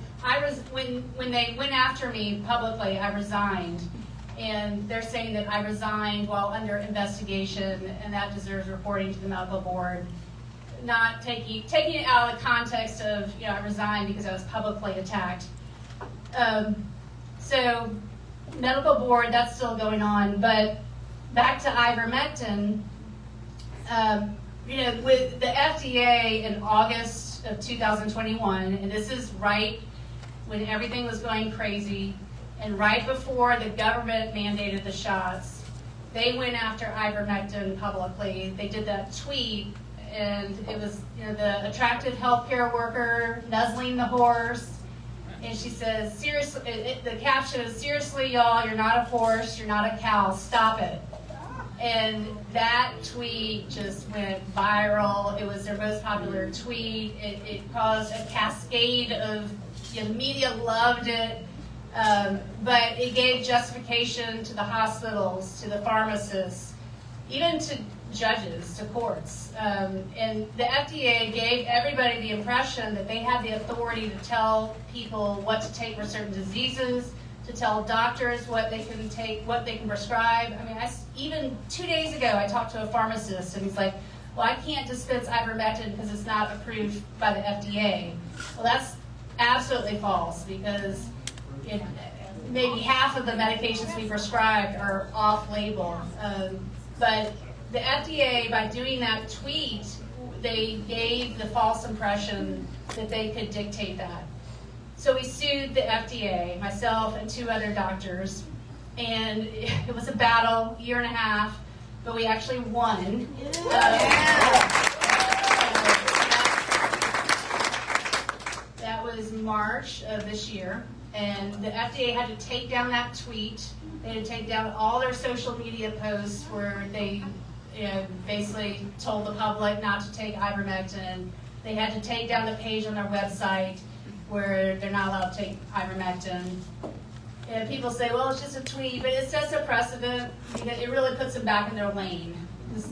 when they went after me publicly, I resigned. And they're saying that I resigned while under investigation, and that deserves reporting to the medical board. Not taking it out of the context of, I resigned because I was publicly attacked. So, medical board, that's still going on. But back to ivermectin, with the FDA in August of 2021, and this is right when everything was going crazy, and right before the government mandated the shots, they went after ivermectin publicly. They did that tweet, and it was the attractive healthcare worker nuzzling the horse. And she says, seriously, the caption is, seriously, y'all, you're not a horse, you're not a cow, stop it. And that tweet just went viral. It was their most popular tweet. It caused a cascade of, the media loved it. But it gave justification to the hospitals, to the pharmacists, even to judges, to courts. And the FDA gave everybody the impression that they had the authority to tell people what to take for certain diseases, to tell doctors what they can take, what they can prescribe. I mean, even 2 days ago, I talked to a pharmacist, and he's like, well, I can't dispense ivermectin because it's not approved by the FDA. Well, that's absolutely false, because maybe half of the medications we prescribed are off-label. But the FDA, by doing that tweet, they gave the false impression that they could dictate that. So we sued the FDA, myself and 2 other doctors, and it was a battle, 1.5 years, but we actually won. That was March of this year, and the FDA had to take down that tweet. They had to take down all their social media posts where they basically told the public not to take ivermectin. They had to take down the page on their website where they're not allowed to take ivermectin. And people say, well, it's just a tweet, but it sets a precedent because it really puts them back in their lane.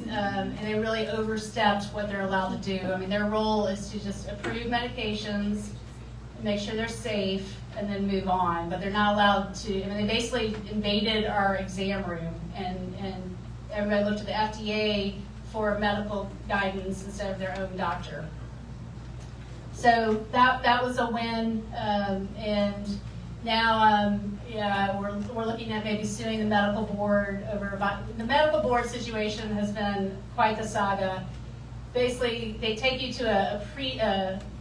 And they really overstepped what they're allowed to do. I mean, their role is to just approve medications, make sure they're safe, and then move on. But they're not allowed to, I mean, they basically invaded our exam room, and everybody looked to the FDA for medical guidance instead of their own doctor. So that was a win, and now we're looking at maybe suing the medical board over the medical board situation has been quite the saga. Basically, they take you to a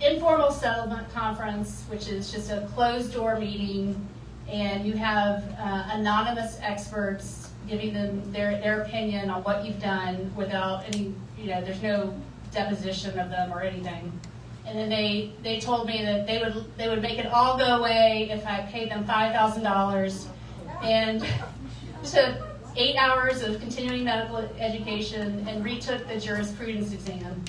informal settlement conference, which is just a closed door meeting, and you have anonymous experts giving them their opinion on what you've done without any, there's no deposition of them or anything. And then they told me that they would make it all go away if I paid them $5,000, and took 8 hours of continuing medical education and retook the jurisprudence exam.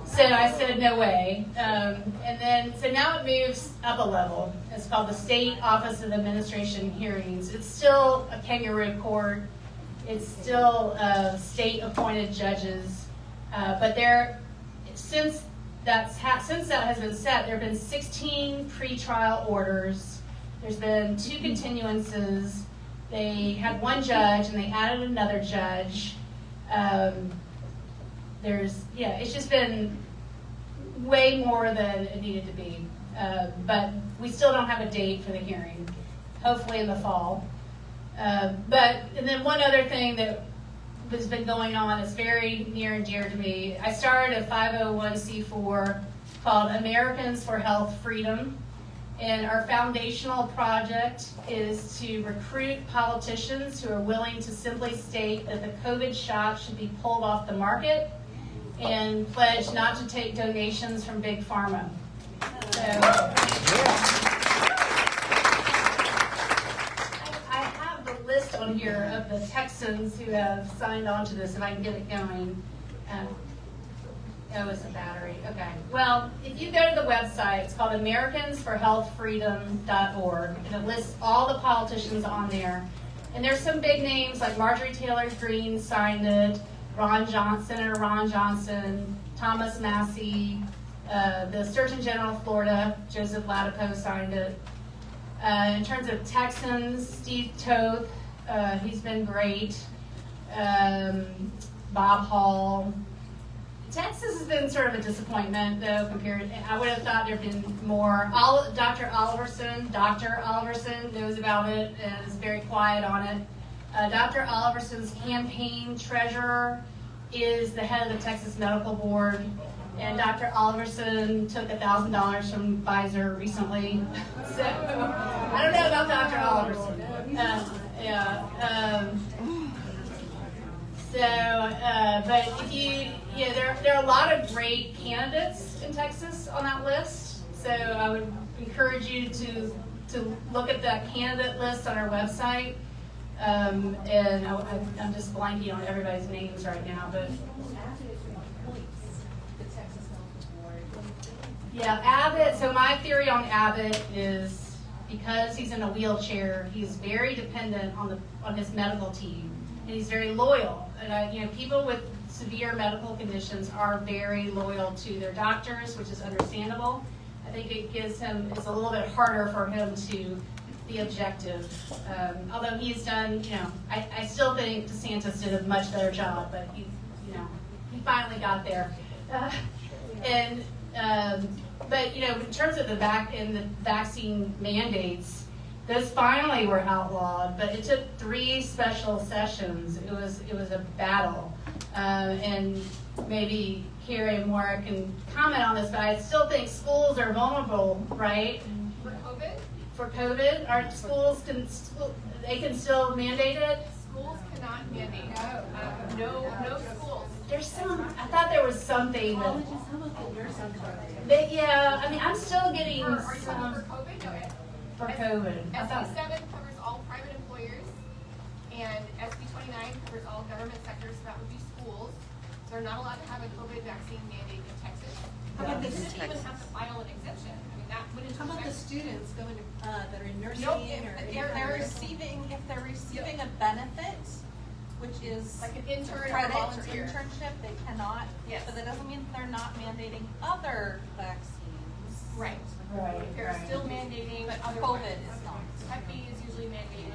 So I said, no way. So now it moves up a level. It's called the State Office of Administration Hearings. It's still a kangaroo court. It's still state-appointed judges. But since that has been set, there have been 16 pretrial orders. There's been 2 continuances. They had 1 judge, and they added another judge. It's just been way more than it needed to be. But we still don't have a date for the hearing. Hopefully in the fall. And then one other thing that has been going on is very near and dear to me. I started a 501c4 called Americans for Health Freedom. And our foundational project is to recruit politicians who are willing to simply state that the COVID shot should be pulled off the market and pledge not to take donations from Big Pharma. I have the list on here of the Texans who have signed on to this, if I can get it going. It's a battery. Okay. Well, if you go to the website, it's called AmericansForHealthFreedom.org, and it lists all the politicians on there. And there's some big names like Marjorie Taylor Greene signed it, Senator Ron Johnson, Thomas Massey, the Surgeon General of Florida, Joseph Ladapo signed it. In terms of Texans, Steve Toth, he's been great. Bob Hall. Texas has been sort of a disappointment, though, compared. I would have thought there'd been more. Dr. Oliverson knows about it and is very quiet on it. Dr. Oliverson's campaign treasurer is the head of the Texas Medical Board, and Dr. Oliverson took $1,000 from Pfizer recently. So I don't know about Dr. Oliverson. But if there are a lot of great candidates in Texas on that list. So I would encourage you to look at that candidate list on our website. And I'm just blanking on everybody's names right now, but yeah, Abbott. So my theory on Abbott is because he's in a wheelchair, he's very dependent on his medical team, and he's very loyal. And people with severe medical conditions are very loyal to their doctors, which is understandable. I think it's a little bit harder for him to be objective. Although he's done, I still think DeSantis did a much better job, but he we finally got there. But you know, in terms of the vaccine mandates, those finally were outlawed. But it took 3 special sessions. It was a battle, and maybe Carrie and Maura can comment on this. But I still think schools are vulnerable, right? For COVID? For COVID, aren't schools they can still mandate it? Schools cannot mandate. No schools. There's some. I thought there was something. Yeah, I mean, I'm still getting Are you some talking for COVID? No. for COVID. I thought, SB 7 covers all private employers, and SB 29 covers all government sectors, so that would be schools. They're not allowed to have a COVID vaccine mandate in Texas. How about They the shouldn't even have to file an exemption. I mean, that wouldn't How about the affect- students going to, that are in nursing Nope, or? if they're receiving a benefit, which is like an intern or a credit volunteer. internship, they cannot. Yes. But that doesn't mean they're not mandating other vaccines. Right. right, They're right. still mandating, but other COVID is not. Hep B is usually mandated,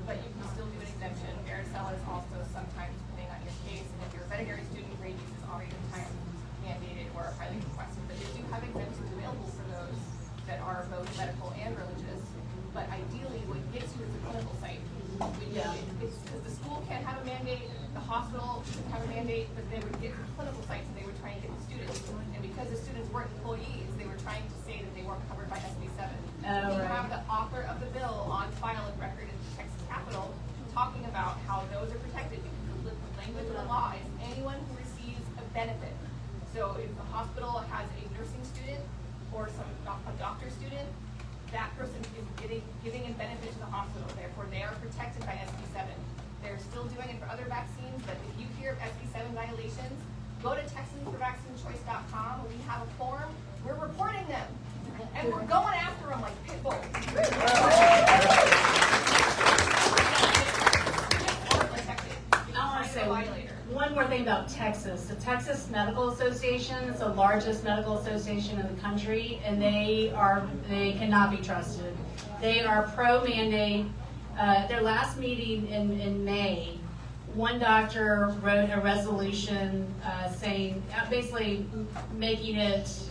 but you can still do an exemption. Varicella is also sometimes depending on your case, and if you're a veterinary student, rabies is already time mandated or highly requested. But they do have exemptions available for those that are both medical and religious. But ideally, what gets you is a clinical site. It's because the school can't have a mandate, the hospital can have a mandate, but they would get clinical sites and they would try and get the students. And because the students weren't employees, they were trying to say that they weren't covered by SB 7. We have the author of the bill on file and record in the Texas Capitol talking about how those are protected because the language of the law is anyone who receives a benefit. So if the hospital has a nursing student or a doctor student, that person is giving a benefit to the hospital. Therefore, they are protected by SB 7. They're still doing it for other vaccines, but if you hear of SB 7 violations, go to TexansForVaccineChoice.com. We have a form. We're reporting them, and we're going after them like pit bulls. I want to say one more thing about Texas. The Texas Medical Association is the largest medical association in the country, and they cannot be trusted. They are pro-mandate. Their last meeting in May, one doctor wrote a resolution saying, basically making it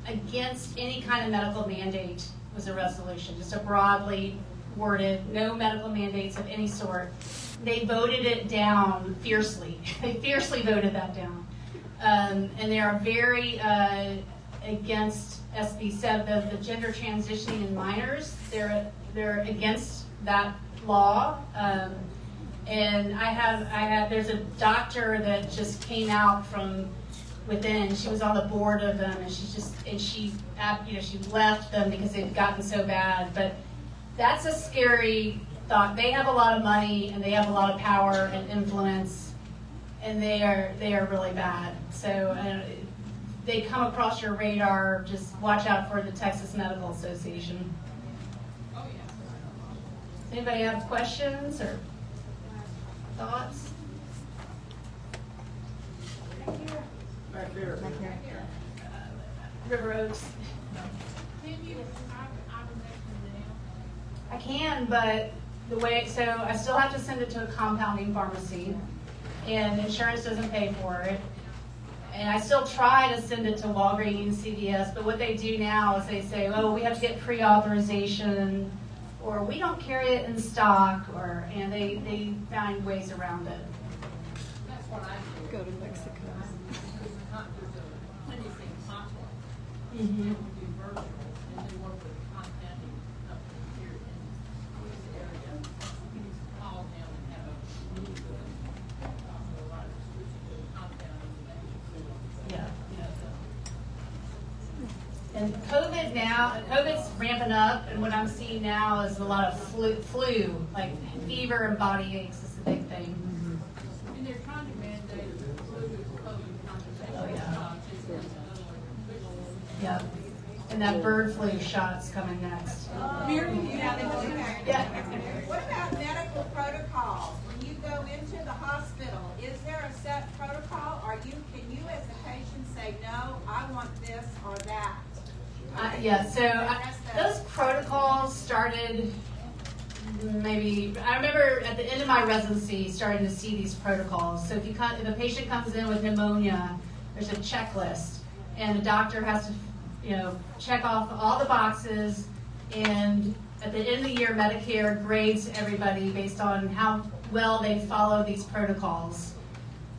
against any kind of medical mandate was a resolution, just a broadly worded, no medical mandates of any sort. They voted it down fiercely. They fiercely voted that down. And they are very against SB 7, the gender transitioning in minors. They're against that law. And there's a doctor that just came out from within. She was on the board of them, and she left them because they'd gotten so bad. But that's a scary thought. They have a lot of money and they have a lot of power and influence, and they are really bad. So they come across your radar. Just watch out for the Texas Medical Association. Oh yeah. Does anybody have questions or thoughts? Back here. River Oaks. Can you I can, but so I still have to send it to a compounding pharmacy, and insurance doesn't pay for it. And I still try to send it to Walgreens, CVS, but what they do now is they say, oh, we have to get pre-authorization, or we don't carry it in stock, and they find ways around it. That's what I do. Go to Mexico. Mm-hmm. And COVID's ramping up, and what I'm seeing now is a lot of flu, like fever and body aches is the big thing. And they're trying to mandate Oh, yeah. Yep. And that bird flu shot's coming next. Mary, you have Yeah. What about medical protocols? When you go into the hospital, is there a set protocol, or can you as a patient say, no, I want this or that? Those protocols started maybe, I remember at the end of my residency starting to see these protocols. So if a patient comes in with pneumonia, there's a checklist, and the doctor has to, check off all the boxes, and at the end of the year, Medicare grades everybody based on how well they follow these protocols.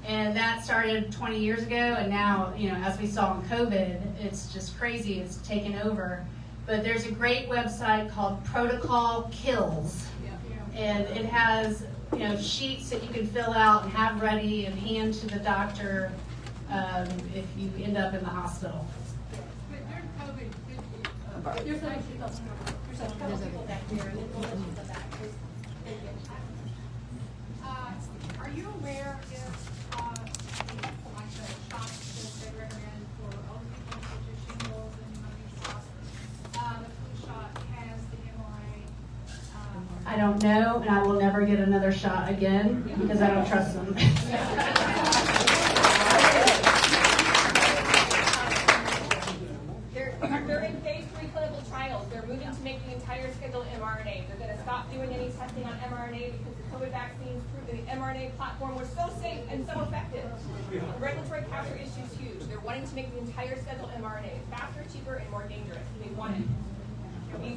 And that started 20 years ago, and now, as we saw in COVID, it's just crazy. It's taken over. But there's a great website called Protocol Kills, and it has, sheets that you can fill out and have ready and hand to the doctor if you end up in the hospital. There's a couple people back there, and then we'll let you go back. Are you aware if, like the shots that they recommend for older people, such as shingles and pneumonia shots, the flu shot has the mRNA? I don't know, and I will never get another shot again because I don't trust them. They're in phase 3 clinical trials. They're moving to make the entire schedule mRNA. They're going to stop doing any testing on mRNA because the COVID vaccines proved that the mRNA platform was so safe and so effective. The regulatory capture issue is huge. They're wanting to make the entire schedule mRNA. Faster, cheaper, and more dangerous. They want it.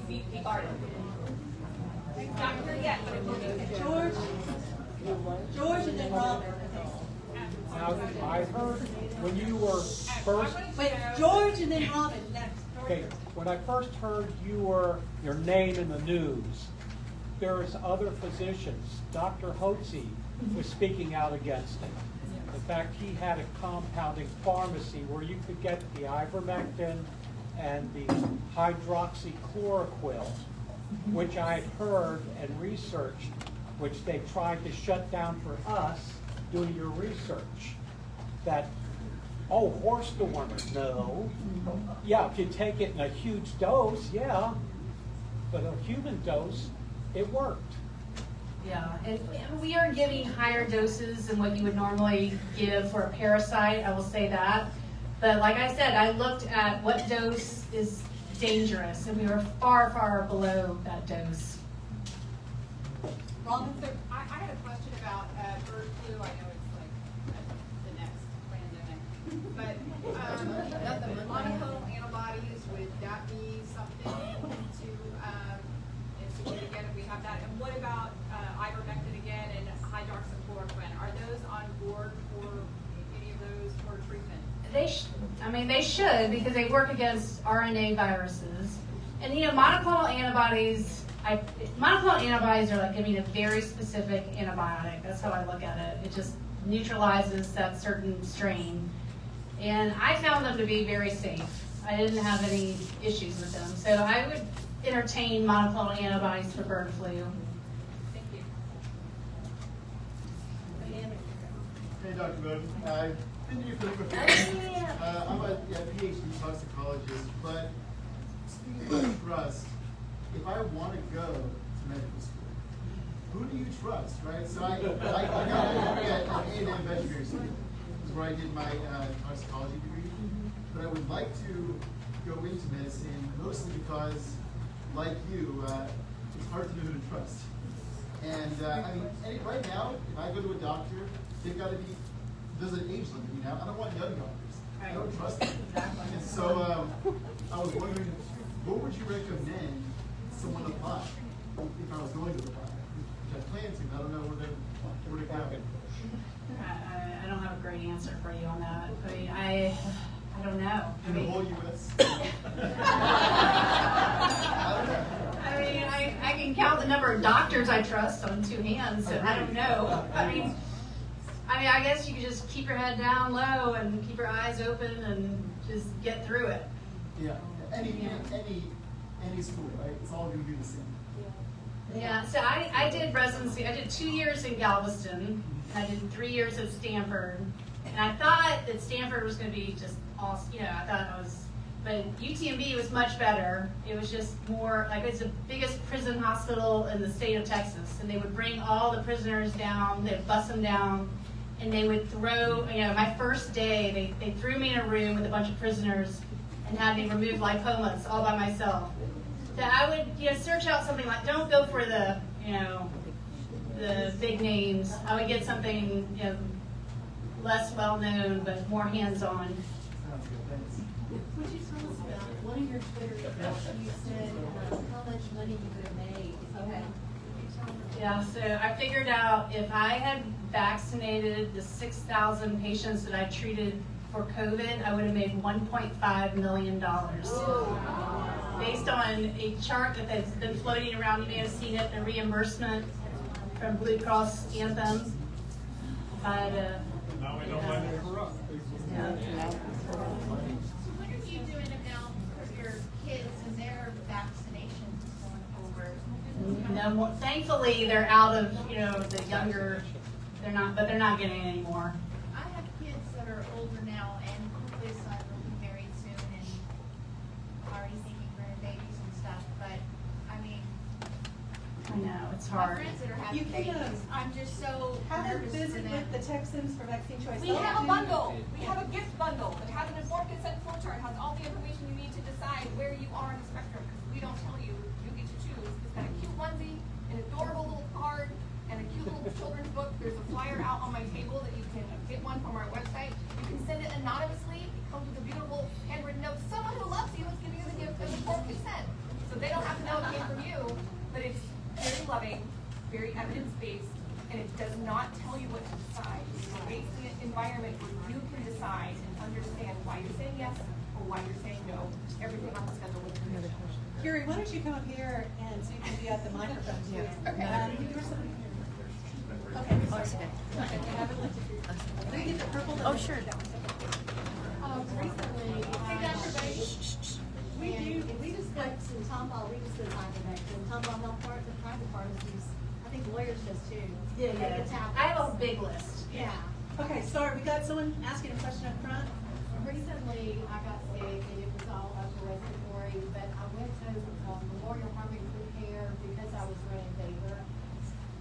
Be guarded. It's not here yet, but it will be. George and then Robert. Now, I heard when you were first. Wait, George and then Robin next. Okay, when I first heard your name in the news, there's other physicians. Dr. Hotze was speaking out against it. In fact, he had a compounding pharmacy where you could get the ivermectin and the hydroxychloroquine, which I'd heard and researched, which they tried to shut down for us doing your research. That, horse dormer, no. Yeah, if you take it in a huge dose, yeah. But a human dose, it worked. Yeah, and we are giving higher doses than what you would normally give for a parasite, I will say that. But like I said, I looked at what dose is dangerous, and we were far, far below that dose. Robin, I had a question about bird flu. I know it's like the next pandemic, but the monoclonal antibodies, would that be something to institute again if we have that? And what about ivermectin again and hydroxychloroquine? Are those on board for any of those for treatment? They should, because they work against RNA viruses. And monoclonal antibodies are like giving a very specific antibiotic. That's how I look at it. It just neutralizes that certain strain. And I found them to be very safe. I didn't have any issues with them. So I would entertain monoclonal antibodies for bird flu. Thank you. Hey, Dr. Bowden. I've been to your clinic before. I'm a PhD toxicologist, but speaking of trust, if I want to go to medical school, who do you trust, right? So I got at A&M veterinary school. This is where I did my toxicology degree. But I would like to go into medicine mostly because, like you, it's hard to know who to trust. And right now, if I go to a doctor, they've got to be, there's an age limit, I don't want young doctors. I don't trust them. And so I was wondering, what would you recommend someone apply if I was going to apply? Which I plan to, but I don't know where to go. I don't have a great answer for you on that. I don't know. In the whole U.S.? I can count the number of doctors I trust on two hands, so I don't know. I guess you could just keep your head down low and keep your eyes open and just get through it. Yeah. Any school, right? It's all going to be the same. Yeah, so I did residency. I did 2 years in Galveston, and I did 3 years at Stanford. And I thought that Stanford was going to be just awesome. I thought it was, but UTMB was much better. It was just more, it's the biggest prison hospital in the state of Texas. And they would bring all the prisoners down, they'd bus them down, and they would throw, my first day, they threw me in a room with a bunch of prisoners and had me remove lipomas all by myself. So I would, search out something like, don't go for the you know, the big names. I would get something, you know, less well-known, but more hands-on. Would you tell us about one of your Twitter accounts? You said how much money you would have made. Okay. Yeah, so I figured out if I had vaccinated the 6,000 patients that I treated for COVID, I would have made $1.5 million. Based on a chart that's been floating around, you may have seen it, a reimbursement from Blue Cross Anthem. Now we know why they're corrupt. What are you doing about for your kids and their vaccinations going forward? No more. Thankfully, they're out of, you know, the younger. They're not getting any more. I have kids that are older now, and hopefully son will be married soon and already thinking grandbabies and stuff. But I mean, I know it's my hard. friends that are having You can, babies, I'm just so Have a nervous for visit them. with the Texans for Vaccine Choice. We have a bundle. We have a gift bundle that has an informed consent flow chart, has all the information you need to decide where you are on the spectrum. Because we don't tell you, you get to choose. It's got a cute onesie, an adorable little card, and a cute little children's book. There's a flyer out on my table that you can get one from our website. You can send it anonymously. It comes with a beautiful handwritten note. Someone who loves you is giving you the gift of informed consent. So they don't have to know it came from you, but it's very loving, very evidence-based, and it does not tell you what to decide. It creates an environment where you can decide and understand why you're saying yes or why you're saying no. Everything on the schedule with permission. Curie, why don't you come up here and so you can be at the microphone too? Okay. You were somebody here. Okay, sorry. Okay, we have it listed. Can we get the purple? Oh, sure. Recently, we discussed in Tomball, we discussed ivermectin, Tomball Health Part, the private pharmacies, I think lawyers does too. Yeah, Take yeah. a tablet. I have a big list. Yeah. Okay, sorry, we got someone asking a question up front. Recently, I got sick and it was all upper respiratory, but I went to Memorial Primary Care because I was running fever.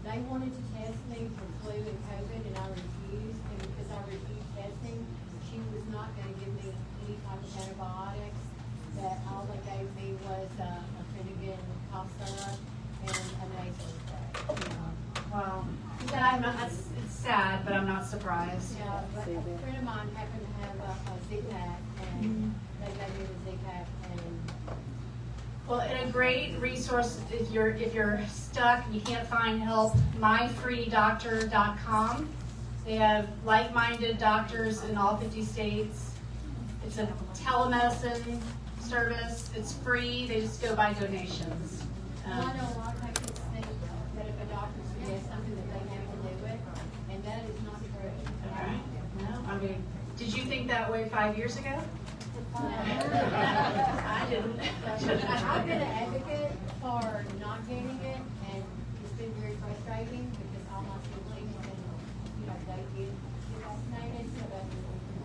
They wanted to test me for flu and COVID and I refused, and because I refused testing, she was not gonna give me any type of antibiotics. That all they gave me was a Finnegan cough syrup and a nasal spray. Wow. It's sad, but I'm not surprised. Yeah, but a friend of mine happened to have a Z-Pack, and they gave me the Z-Pack, and Well, and a great resource if you're stuck and you can't find help, myfreedoctor.com. They have like-minded doctors in all 50 states. It's a telemedicine service. It's free. They just go by donations. I know a lot of patients think that if a doctor suggests something that they have to do it, and that is not true. Okay. No, I mean, did you think that way 5 years ago? I didn't. I've been an advocate for not getting it, and it's been very frustrating because all my siblings and, you know, they did get vaccinated, so that,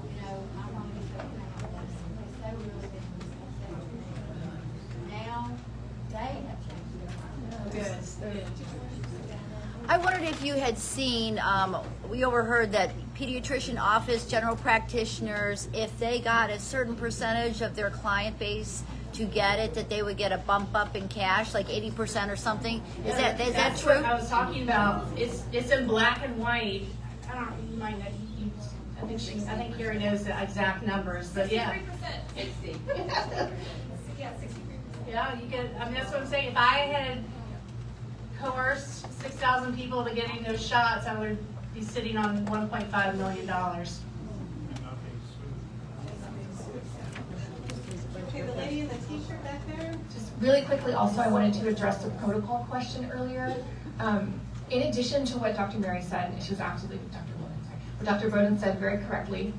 you know, I wanted to go because they really been upset with me. Now, they have changed their minds. Good. I wondered if you had seen, we overheard that pediatrician office, general practitioners, if they got a certain percentage of their client base to get it, that they would get a bump up in cash, like 80% or something. Is that That's true? what I was talking about. It's in black and white. I don't mind that. I think Carrie knows the exact numbers, but yeah. 60%. Yeah, 63%. Yeah, you get. I mean, that's what I'm saying. If I had coerced 6,000 people to getting those shots, I would be sitting on $1.5 million. Okay, the lady in the t-shirt back there? Just really quickly, also, I wanted to address the protocol question earlier. In addition to what Dr. Mary said, and she was absolutely, Dr. Bowden, sorry, what Dr. Bowden said very correctly,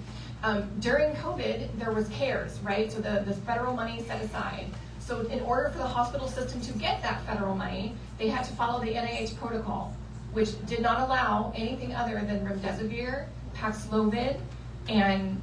during COVID, there was CARES, right? So the federal money set aside. So in order for the hospital system to get that federal money, they had to follow the NIH protocol, which did not allow anything other than remdesivir, Paxlovid, and,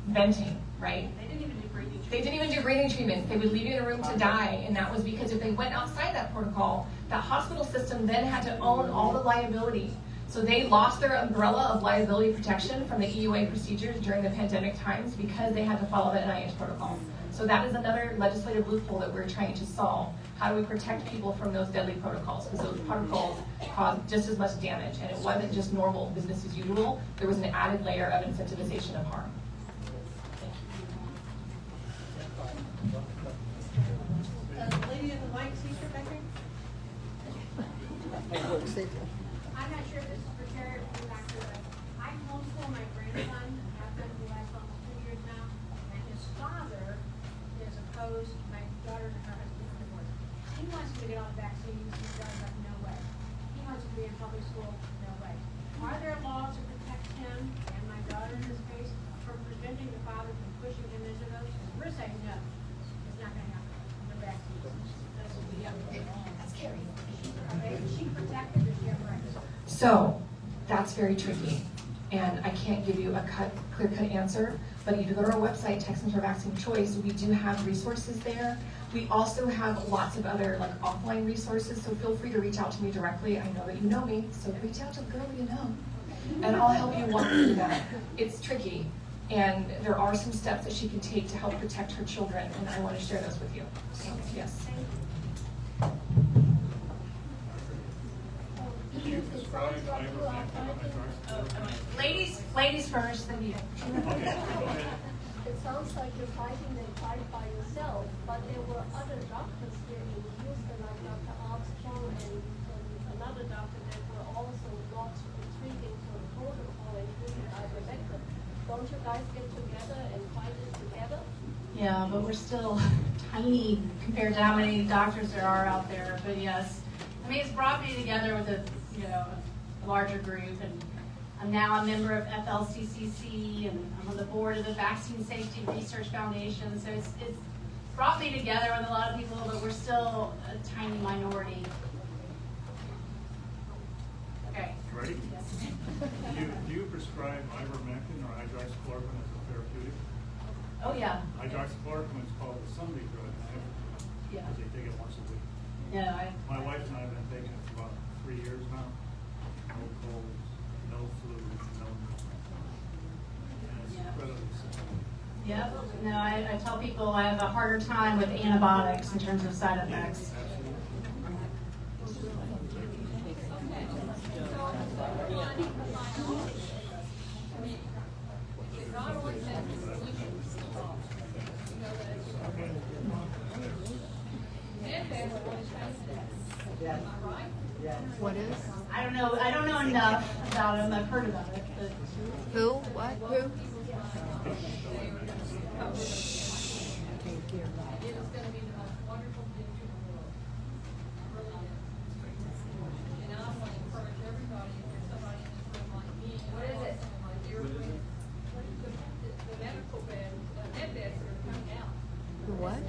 venting, right? They didn't even do breathing treatment. They didn't even do breathing treatments. They would leave you in a room to die, and that was because if they went outside that protocol, that hospital system then had to own all the liability. So they lost their umbrella of liability protection from the EUA procedures during the pandemic times because they had to follow the NIH protocol. So that is another legislative loophole that we're trying to solve. How do we protect people from those deadly protocols? Because those protocols cause just as much damage, and it wasn't just normal business as usual. There was an added layer of incentivization of harm. Lady in the white t-shirt back there? I'm not sure if this is for Terry or for Dr. Wood. I homeschool my grandson, I've done for the last almost 2 years now, and his father is opposed, my daughter and her husband are divorced. He wants me to get all the vaccines, he's like, no way. He wants to be in public school, no way. Are there laws to protect him and my daughter in this case from preventing the father from pushing him into those? We're saying no, it's not gonna happen, the vaccines. That's what we have to do. That's scary. Okay, is she protected, does she have rights? So that's very tricky, and I can't give you a clear-cut answer, but if you go to our website, Texans for Vaccine Choice, we do have resources there. We also have lots of other offline resources, so feel free to reach out to me directly. I know that you know me, so reach out to the girl you know, and I'll help you walk through that. It's tricky, and there are some steps that she can take to help protect her children, and I want to share those with you. So, yes. Ladies first, then you. It sounds like you're fighting the fight by yourself, but there were other doctors here in Houston, like Dr. Armstrong and another doctor that were also not retreating to the protocol, including ivermectin. Don't you guys get together and fight it together? Yeah, but we're still tiny compared to how many doctors there are out there. But yes, I mean, it's brought me together with a larger group, and I'm now a member of FLCCC, and I'm on the board of the Vaccine Safety Research Foundation. So it's brought me together with a lot of people, but we're still a tiny minority. Okay. Ready? Do you prescribe ivermectin or hydroxychloroquine as a therapeutic? Oh yeah. Hydroxychloroquine is called the Sunday drug, Yeah. because they take it once a week. Yeah. My wife and I have been taking it for about 3 years now. No colds, no flu, no nothing. And it's incredibly simple. Yep. No, I tell people I have a harder time with antibiotics in terms of side effects. What is? I don't know enough about him. I've heard about it. But Who? What? Who? What?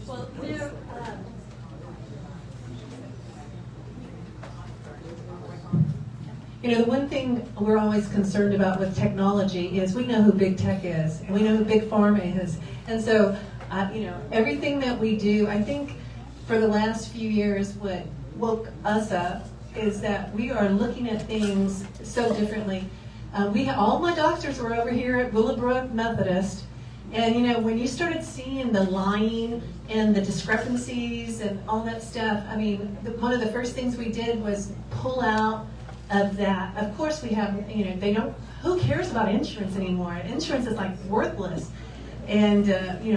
Well, the one thing we're always concerned about with technology is we know who big tech is, and we know who big pharma is. And so, everything that we do, I think for the last few years, what woke us up is that we are looking at things so differently. All my doctors were over here at Willowbrook Methodist, and when you started seeing the lying and the discrepancies and all that stuff, I mean, one of the first things we did was pull out of that. Of course we have, who cares about insurance anymore? Insurance is like worthless. And,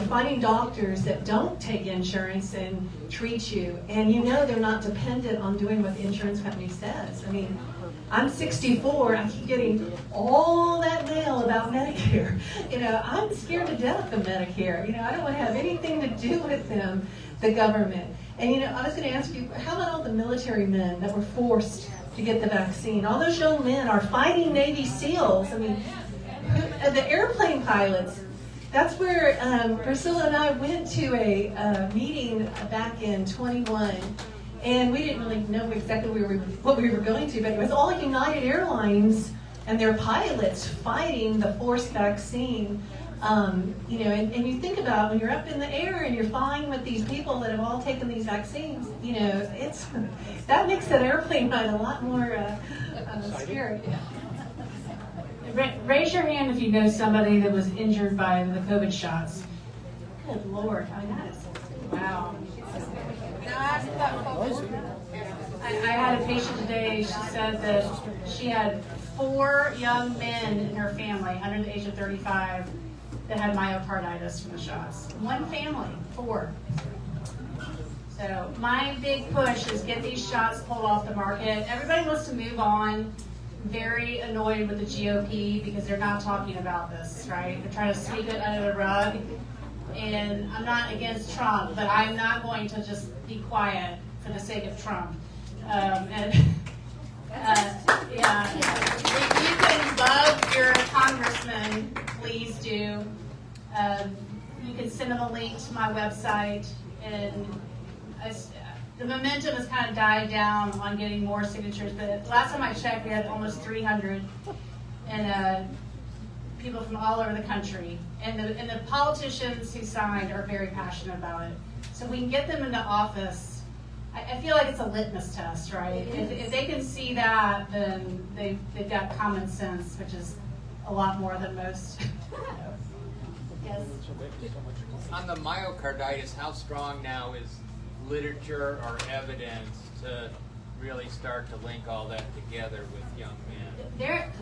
finding doctors that don't take insurance and treat you, and they're not dependent on doing what the insurance company says. I mean, I'm 64, I keep getting all that mail about Medicare. I'm scared to death of Medicare. I don't want to have anything to do with them, the government. And, I was going to ask you, how about all the military men that were forced to get the vaccine? All those young men are fighting Navy SEALs. I mean, the airplane pilots, That's where Priscilla and I went to a meeting back in 21, and we didn't really know exactly what we were going to, but it was all United Airlines and their pilots fighting the forced vaccine. You know, and you think about when you're up in the air and you're flying with these people that have all taken these vaccines, you know, that makes that airplane ride a lot more scary. Raise your hand if you know somebody that was injured by the COVID shots. Good Lord, I mean, wow. I had a patient today, she said that she had 4 young men in her family under the age of 35 that had myocarditis from the shots. One family, 4. So my big push is get these shots pulled off the market. Everybody wants to move on. Very annoyed with the GOP because they're not talking about this, right? They're trying to sweep it under the rug. And I'm not against Trump, but I'm not going to just be quiet for the sake of Trump. Yeah, if you can love your congressman, please do. You can send them a link to my website, and the momentum has kind of died down on getting more signatures, but last time I checked, we had almost 300, and people from all over the country. And the politicians who signed are very passionate about it. So we can get them into office. I feel like it's a litmus test, right? If they can see that, then they've got common sense, which is a lot more than most. Yes. On the myocarditis, how strong now is literature or evidence to really start to link all that together with young men?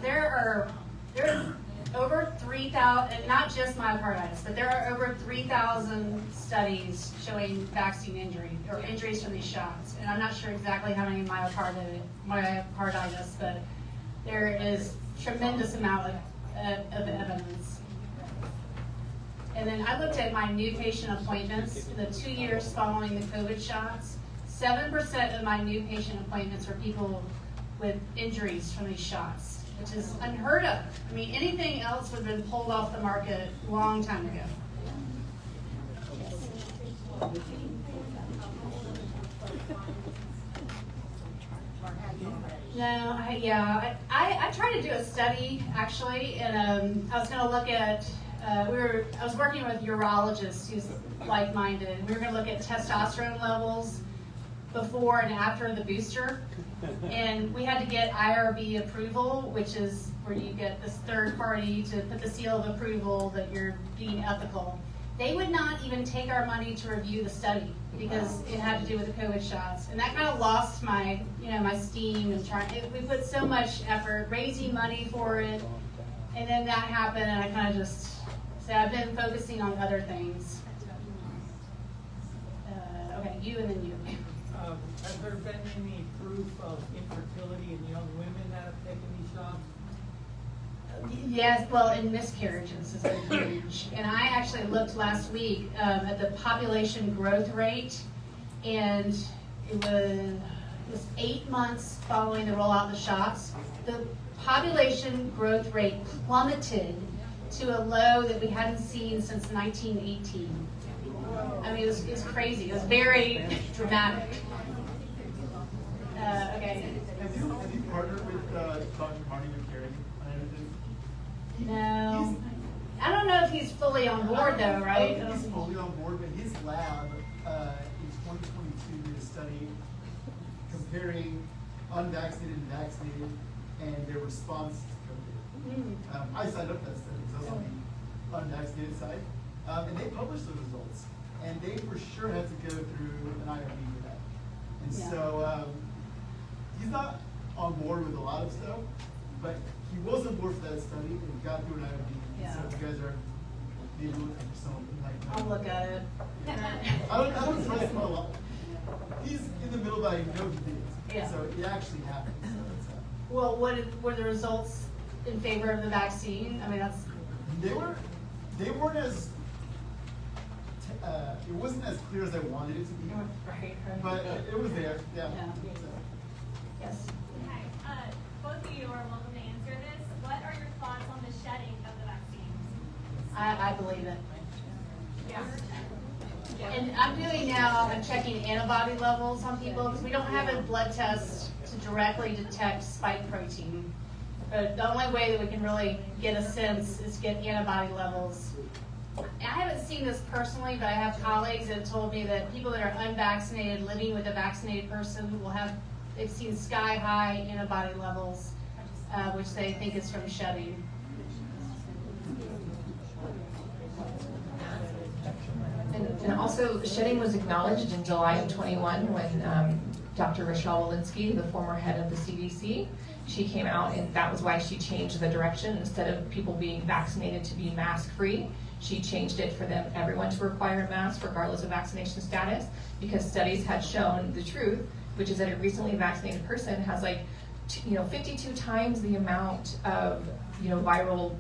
There are over 3,000, not just myocarditis, but there are over 3,000 studies showing vaccine injury or injuries from these shots. And I'm not sure exactly how many myocarditis, but there is tremendous amount of evidence. And then I looked at my new patient appointments in the 2 years following the COVID shots. 7% of my new patient appointments were people with injuries from these shots, which is unheard of. I mean, anything else would have been pulled off the market a long time ago. No, I tried to do a study actually, and I was going to look at. I was working with urologists who's like-minded. We were going to look at testosterone levels before and after the booster, and we had to get IRB approval, which is where you get this third party to put the seal of approval that you're being ethical. They would not even take our money to review the study because it had to do with the COVID shots, and that kind of lost my, my steam and we put so much effort raising money for it, and then that happened, and I kind of just said I've been focusing on other things. Okay, you and then you. Has there been any proof of infertility in young women that have taken these shots? Yes, well, in miscarriages is huge. And I actually looked last week at the population growth rate, and it was 8 months following the rollout of the shots. The population growth rate plummeted to a low that we hadn't seen since 1918. I mean, it was crazy. It was very dramatic. Okay. Have you partnered with Dr. Marty McCarran on anything? No. I don't know if he's fully on board though, right? I don't think he's fully on board, but his lab in 2022 did a study comparing unvaccinated and vaccinated and their response to COVID. I signed up for that study because I was on the unvaccinated side. And they published the results. And they for sure had to go through an IRB for that. And so he's not on board with a lot of stuff, but he was on board for that study and got through an IRB. Yeah. So if you guys are maybe looking for something like that. I'll look at it. I don't trust him a lot. He's in the middle, but I know he did. Yeah. So it actually happened. So it's, Well, were the results in favor of the vaccine? I mean, that's. They weren't as. It wasn't as clear as I wanted it to be. Right. But it was there. Yeah. Yes. Both of you are welcome to answer this. What are your thoughts on the shedding of the vaccines? I believe it. Yeah. And I'm doing now, I'm checking antibody levels on people because we don't have a blood test to directly detect spike protein. But the only way that we can really get a sense is get antibody levels. I haven't seen this personally, but I have colleagues that have told me that people that are unvaccinated living with a vaccinated person will have, they've seen sky high antibody levels, which they think is from shedding. And also, shedding was acknowledged in July of 21 when Dr. Rochelle Walensky, the former head of the CDC, she came out and that was why she changed the direction. Instead of people being vaccinated to be mask-free, she changed it for them, everyone to require a mask regardless of vaccination status, because studies had shown the truth, which is that a recently vaccinated person has 52 times the amount of viral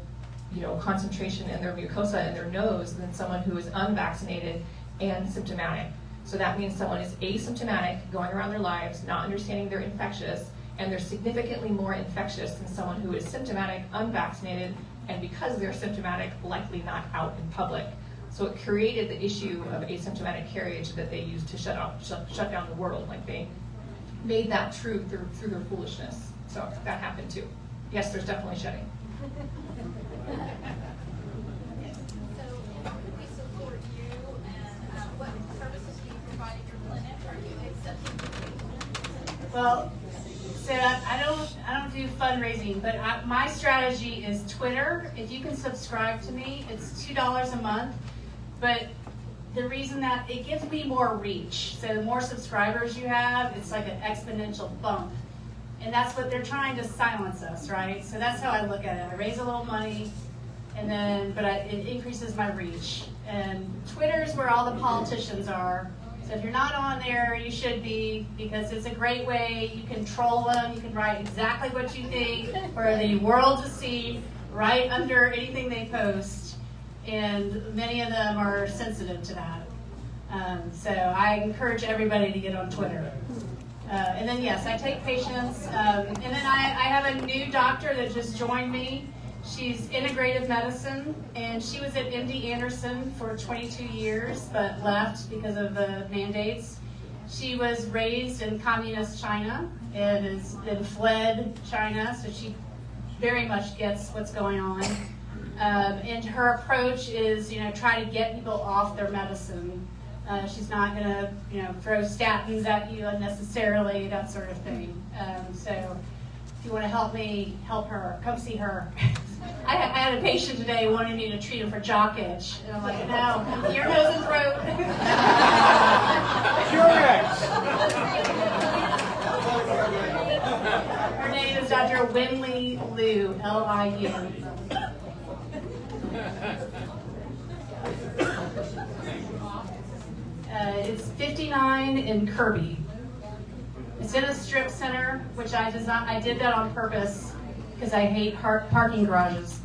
concentration in their mucosa in their nose than someone who is unvaccinated and symptomatic. So that means someone is asymptomatic, going around their lives, not understanding they're infectious, and they're significantly more infectious than someone who is symptomatic, unvaccinated, and because they're symptomatic, likely not out in public. So it created the issue of asymptomatic carriage that they used to shut down the world. Like they made that true through their foolishness. So that happened too. Yes, there's definitely shedding. So, how can we support you, and what services do you provide at your clinic? Are you accepting patients? Well, so I don't do fundraising, but my strategy is Twitter. If you can subscribe to me, it's $2 a month. But the reason that it gives me more reach. So the more subscribers you have, it's like an exponential bump. And that's what they're trying to silence us, right? So that's how I look at it. I raise a little money, and then, it increases my reach. And Twitter's where all the politicians are. So if you're not on there, you should be, because it's a great way. You can troll them. You can write exactly what you think for the world to see right under anything they post. And many of them are sensitive to that. So I encourage everybody to get on Twitter. And then, yes, I take patients. And then I have a new doctor that just joined me. She's integrative medicine, and she was at MD Anderson for 22 years, but left because of the mandates. She was raised in communist China and has then fled China, so she very much gets what's going on. And her approach is, try to get people off their medicine. She's not going to, throw statins at you unnecessarily, that sort of thing. So if you want to help me, help her, come see her. I had a patient today wanting me to treat him for jock itch. And I'm like, no, ear, nose, and throat. Her name is Dr. Winley Liu, L-I-U. It's 59 in Kirby. It's in a strip center, which I did that on purpose because I hate parking garages.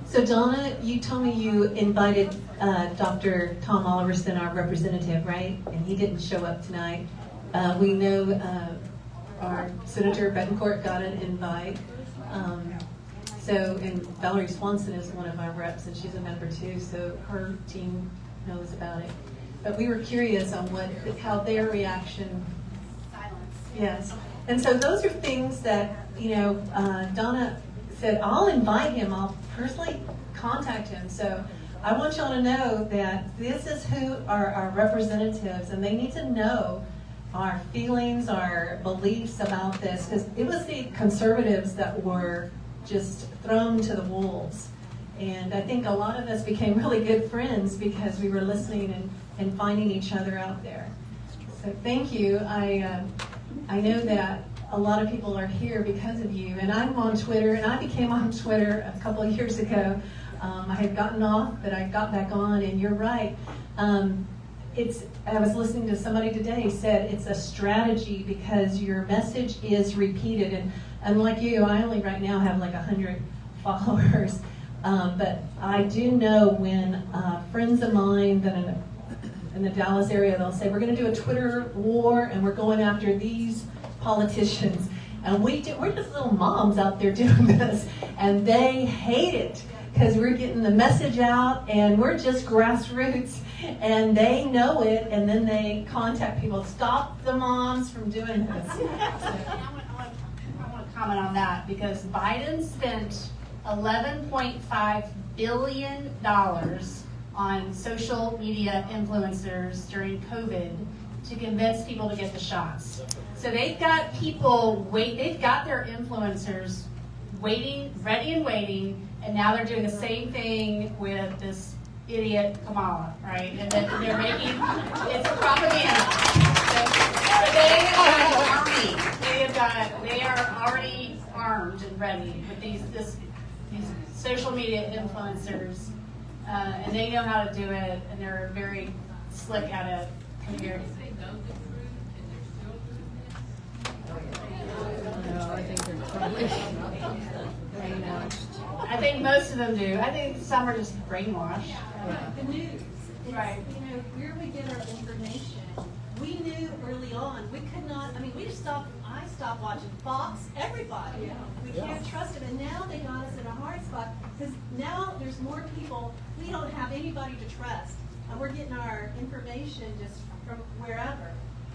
So Donna, you told me you invited Dr. Tom Oliverson, our representative, right? And he didn't show up tonight. We know our Senator Betancourt got an invite. And Valerie Swanson is one of our reps, and she's a member too, so her team knows about it. But we were curious on how their reaction. Silence. Yes. And so those are things that, Donna said, I'll invite him, I'll personally contact him. So I want y'all to know that this is who are our representatives, and they need to know our feelings, our beliefs about this, because it was the conservatives that were just thrown to the wolves. And I think a lot of us became really good friends because we were listening and finding each other out there. So thank you. I know that a lot of people are here because of you. And I'm on Twitter, and I became on Twitter a couple of years ago. I had gotten off, but I got back on, and you're right. I was listening to somebody today said it's a strategy because your message is repeated. And unlike you, I only right now have like 100 followers. But I do know when friends of mine that in the Dallas area, they'll say, we're going to do a Twitter war and we're going after these politicians. And we're just little moms out there doing this, and they hate it because we're getting the message out, and we're just grassroots, and they know it, and then they contact people, stop the moms from doing this. I want to comment on that because Biden spent $11.5 billion on social media influencers during COVID to convince people to get the shots. So they've got people they've got their influencers waiting, ready and waiting, and now they're doing the same thing with this idiot Kamala, right? And then they're making, it's propaganda. So they are already armed and ready with these social media influencers, and they know how to do it, and they're very slick at it compared to. No, I think they're totally brainwashed. I think most of them do. I think some are just brainwashed. The news. Right. You know, where we get our information. We knew early on, we could not, I mean, I stopped watching Fox, everybody. We can't trust them. And now they got us in a hard spot because now there's more people, we don't have anybody to trust. And we're getting our information just from wherever.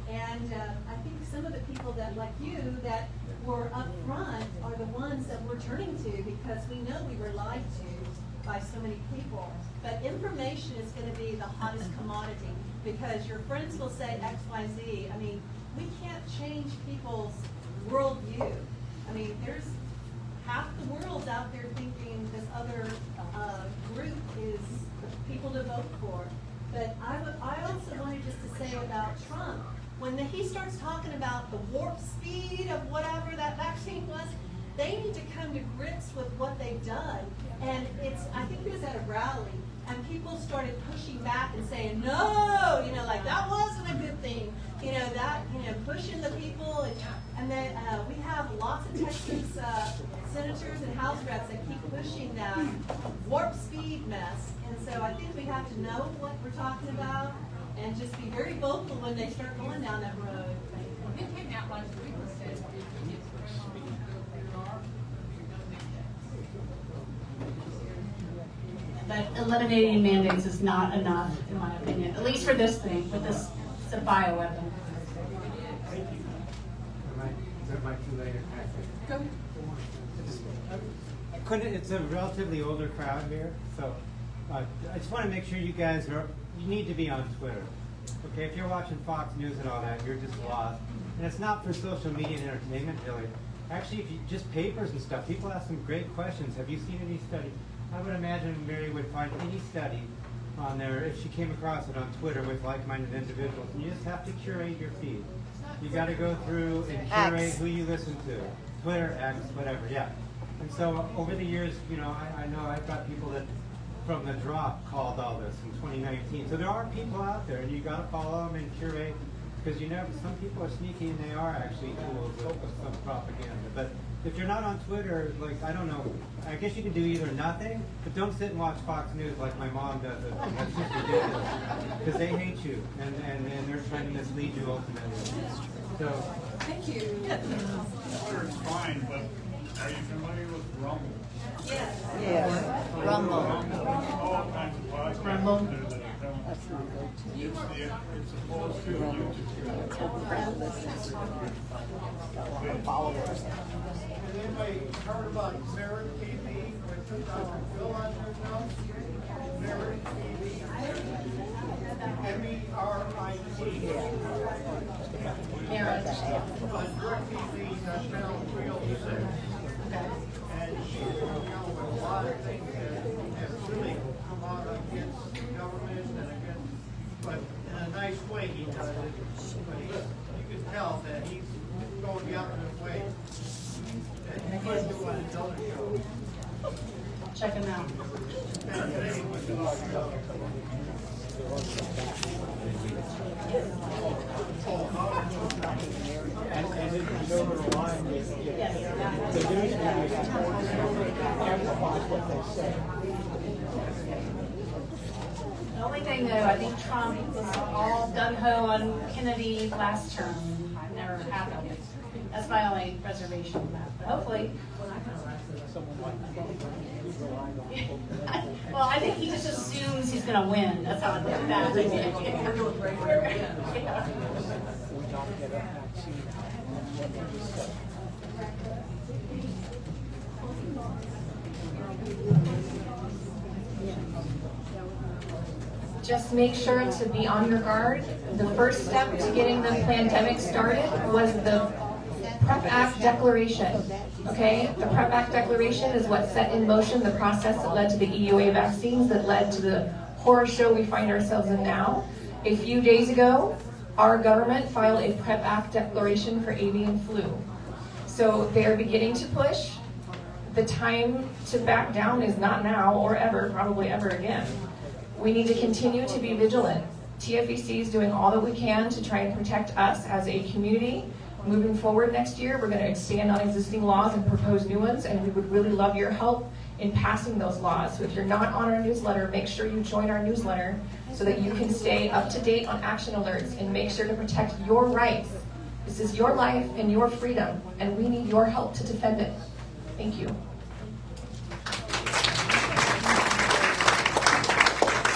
And I think some of the people that, like you, that were up front are the ones that we're turning to because we know we were lied to by so many people. But information is going to be the hottest commodity because your friends will say X, Y, Z. I mean, we can't change people's worldview. I mean, there's half the world's out there thinking this other group is people to vote for. But I also wanted just to say about Trump, when he starts talking about the warp speed of whatever that vaccine was, they need to come to grips with what they've done. And I think it was at a rally, and people started pushing back and saying, no, like that wasn't a good thing. Pushing the people. And then we have lots of Texas senators and House reps that keep pushing that warp speed mess. And so I think we have to know what we're talking about and just be very vocal when they start going down that road. It came out last week and said But eliminating mandates is not enough, in my opinion, at least for this thing, for this it's a bioweapon. It's a relatively older crowd here, so I just want to make sure you guys you need to be on Twitter. Okay, if you're watching Fox News and all that, you're just lost. And it's not for social media and entertainment, really. Actually, if you just papers and stuff, people ask some great questions. Have you seen any study? I would imagine Mary would find any study on there if she came across it on Twitter with like-minded individuals. And you just have to curate your feed. You got to go through and curate who you listen to. Twitter, X, whatever, yeah. And so over the years, I know I've got people that from the drop called all this in 2019. So there are people out there, and you got to follow them and curate, because some people are sneaky and they are actually tools of some propaganda. But if you're not on Twitter, I don't know, I guess you can do either nothing, but don't sit and watch Fox News like my mom does it. That's just ridiculous, because they hate you, and they're trying to mislead you ultimately. So, thank you. Twitter's fine, but are you familiar with Rumble? Yes. Yes. Rumble. All kinds of podcasts Rumble. there that are coming. It's supposed to YouTube. Has anybody heard about Mary Talley with Dr. Phil on there now? Mary Talley. M-E-R-I-T. Mary. On Direct TV, Channel 306. And she's been dealing with a lot of things that have really come out against the government and against, but in a nice way he does it. But you can tell that he's going the opposite way. And he could do on his other show. Check him out. And today was And it can go to the line with the news media amplifies what they say. The only thing though, I think Trump was all gung-ho on Kennedy last term. I've never happened. That's my only reservation with that, but hopefully. Well, I think he just assumes he's gonna win, that's how I think that. We don't get a vaccine out. Just make sure to be on your guard. The first step to getting the pandemic started was the PrEP Act Declaration. Okay, the PrEP Act Declaration is what set in motion the process that led to the EUA vaccines, that led to the horror show we find ourselves in now. A few days ago, our government filed a PrEP Act Declaration for avian flu. So they are beginning to push. The time to back down is not now or ever, probably ever again. We need to continue to be vigilant. TFEC is doing all that we can to try and protect us as a community. Moving forward next year, we're going to expand on existing laws and propose new ones, and we would really love your help in passing those laws. So if you're not on our newsletter, make sure you join our newsletter so that you can stay up to date on action alerts and make sure to protect your rights. This is your life and your freedom, and we need your help to defend it. Thank you.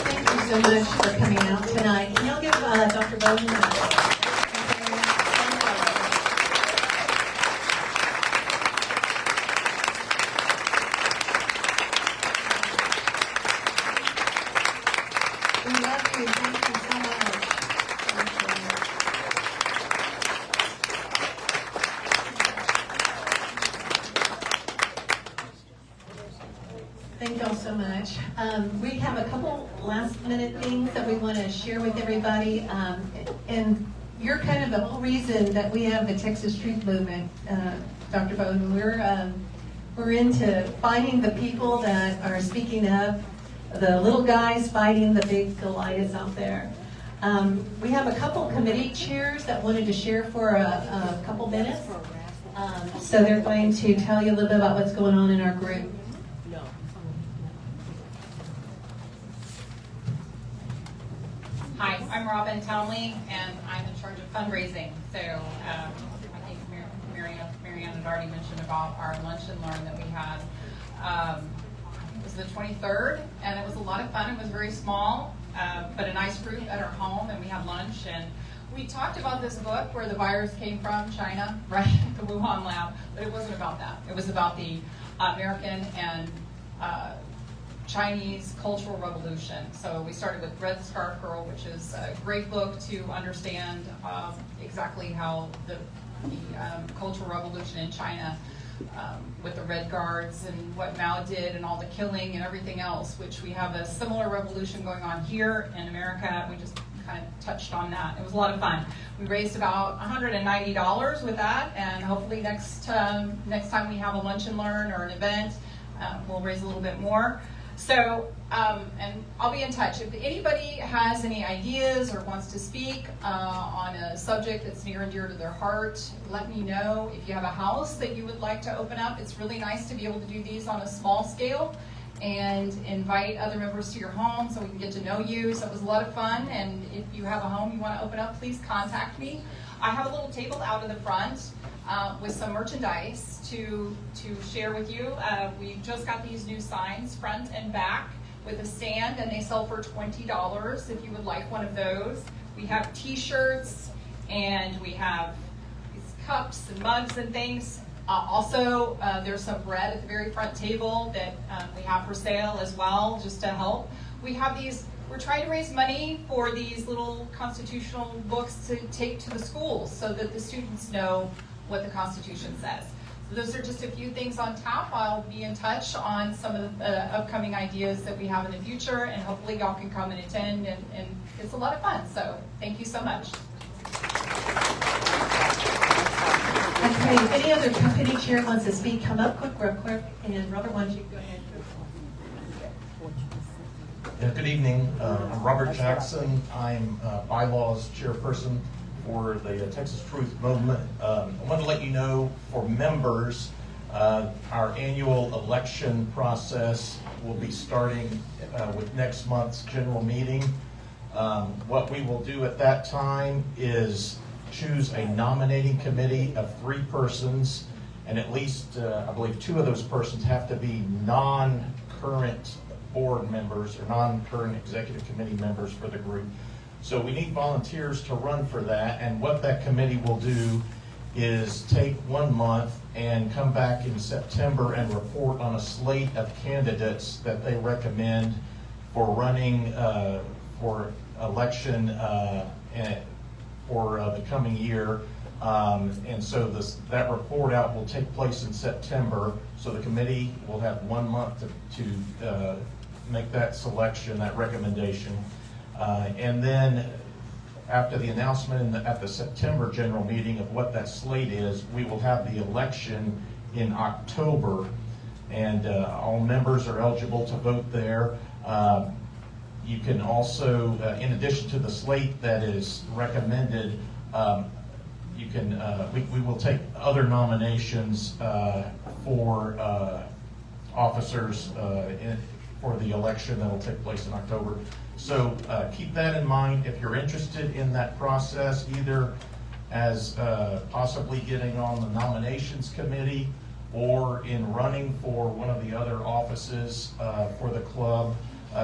Thank you so much for coming out tonight. Can y'all give Dr. Bowden a We love you. Thank you so much. Thank y'all so much. We have a couple last minute things that we want to share with everybody. And you're kind of the whole reason that we have the Texas Truth Movement, Dr. Bowden. We're into finding the people that are speaking up, the little guys fighting the big Goliaths out there. We have a couple committee chairs that wanted to share for a couple minutes. So they're going to tell you a little bit about what's going on in our group. Hi, I'm Robin Townley, and I'm in charge of fundraising. So I think Marianne had already mentioned about our lunch and learn that we had. It was the 23rd, and it was a lot of fun. It was very small, but a nice group at our home, and we had lunch. And we talked about this book, Where the Virus Came From, China, right, the Wuhan lab, but it wasn't about that. It was about the American and Chinese Cultural Revolution. So we started with Red Scarf Girl, which is a great book to understand exactly how the Cultural Revolution in China with the Red Guards and what Mao did and all the killing and everything else, which we have a similar revolution going on here in America. We just kind of touched on that. It was a lot of fun. We raised about $190 with that, and hopefully next time we have a lunch and learn or an event, we'll raise a little bit more. So, and I'll be in touch. If anybody has any ideas or wants to speak on a subject that's near and dear to their heart, let me know. If you have a house that you would like to open up, it's really nice to be able to do these on a small scale and invite other members to your home so we can get to know you. So it was a lot of fun, and if you have a home you want to open up, please contact me. I have a little table out in the front with some merchandise to share with you. We just got these new signs, front and back, with a stand, and they sell for $20 if you would like one of those. We have t-shirts, and we have these cups and mugs and things. Also, there's some bread at the very front table that we have for sale as well, just to help. We have these, we're trying to raise money for these little constitutional books to take to the schools so that the students know what the Constitution says. So those are just a few things on tap. I'll be in touch on some of the upcoming ideas that we have in the future, and hopefully y'all can come and attend, and it's a lot of fun. So thank you so much. Okay, if any other company chair wants to speak, come up real quick, and Robert, why don't you go ahead? Yeah, good evening. I'm Robert Jackson. I'm bylaws chairperson for the Texas Truth Movement. I want to let you know, for members, our annual election process will be starting with next month's general meeting. What we will do at that time is choose a nominating committee of 3 persons, and at least, I believe 2 of those persons have to be non-current board members or non-current executive committee members for the group. So we need volunteers to run for that, and what that committee will do is take 1 month and come back in September and report on a slate of candidates that they recommend for running for election for the coming year. And so that report out will take place in September. So the committee will have 1 month to make that selection, that recommendation. And then after the announcement at the September general meeting of what that slate is, we will have the election in October, and all members are eligible to vote there. You can also, in addition to the slate that is recommended, you can we will take other nominations for officers for the election that will take place in October. So keep that in mind. If you're interested in that process, either as possibly getting on the nominations committee or in running for one of the other offices for the club,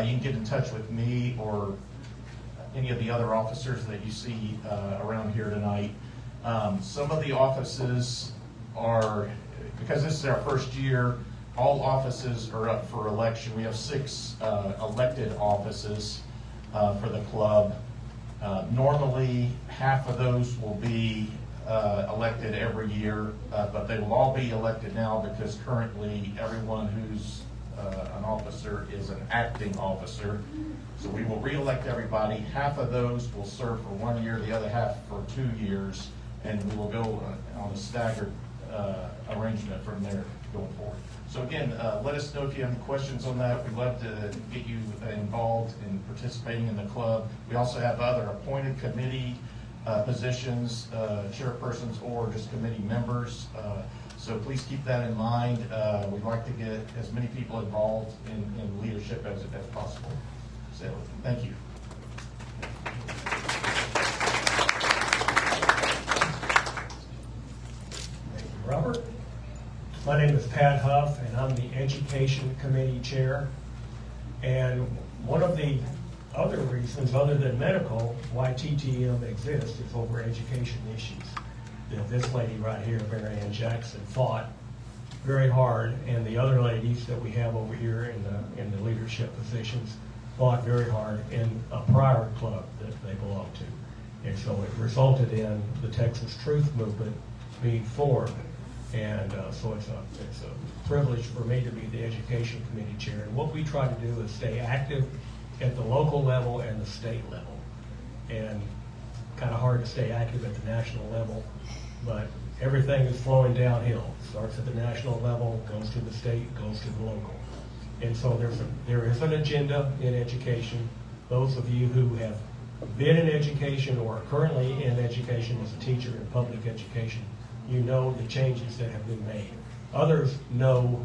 you can get in touch with me or any of the other officers that you see around here tonight. Some of the offices are, because this is our first year, all offices are up for election. We have 6 elected offices for the club. Normally, half of those will be elected every year, but they will all be elected now because currently everyone who's an officer is an acting officer. So we will re-elect everybody. Half of those will serve for 1 year, the other half for 2 years, and we will go on a staggered arrangement from there going forward. So again, let us know if you have any questions on that. We'd love to get you involved in participating in the club. We also have other appointed committee positions, chairpersons or just committee members. So please keep that in mind. We'd like to get as many people involved in leadership as possible. So thank you. Robert. My name is Pat Huff, and I'm the Education Committee Chair. And one of the other reasons, other than medical, why TTM exists is over education issues. This lady right here, Mary Jackson, fought very hard, and the other ladies that we have over here in the leadership positions fought very hard in a prior club that they belong to. And so it resulted in the Texas Truth Movement being formed. And so it's a privilege for me to be the Education Committee Chair. And what we try to do is stay active at the local level and the state level. And kind of hard to stay active at the national level, but everything is flowing downhill. Starts at the national level, goes to the state, goes to the local. And so there is an agenda in education. Those of you who have been in education or are currently in education as a teacher in public education, you know the changes that have been made. Others know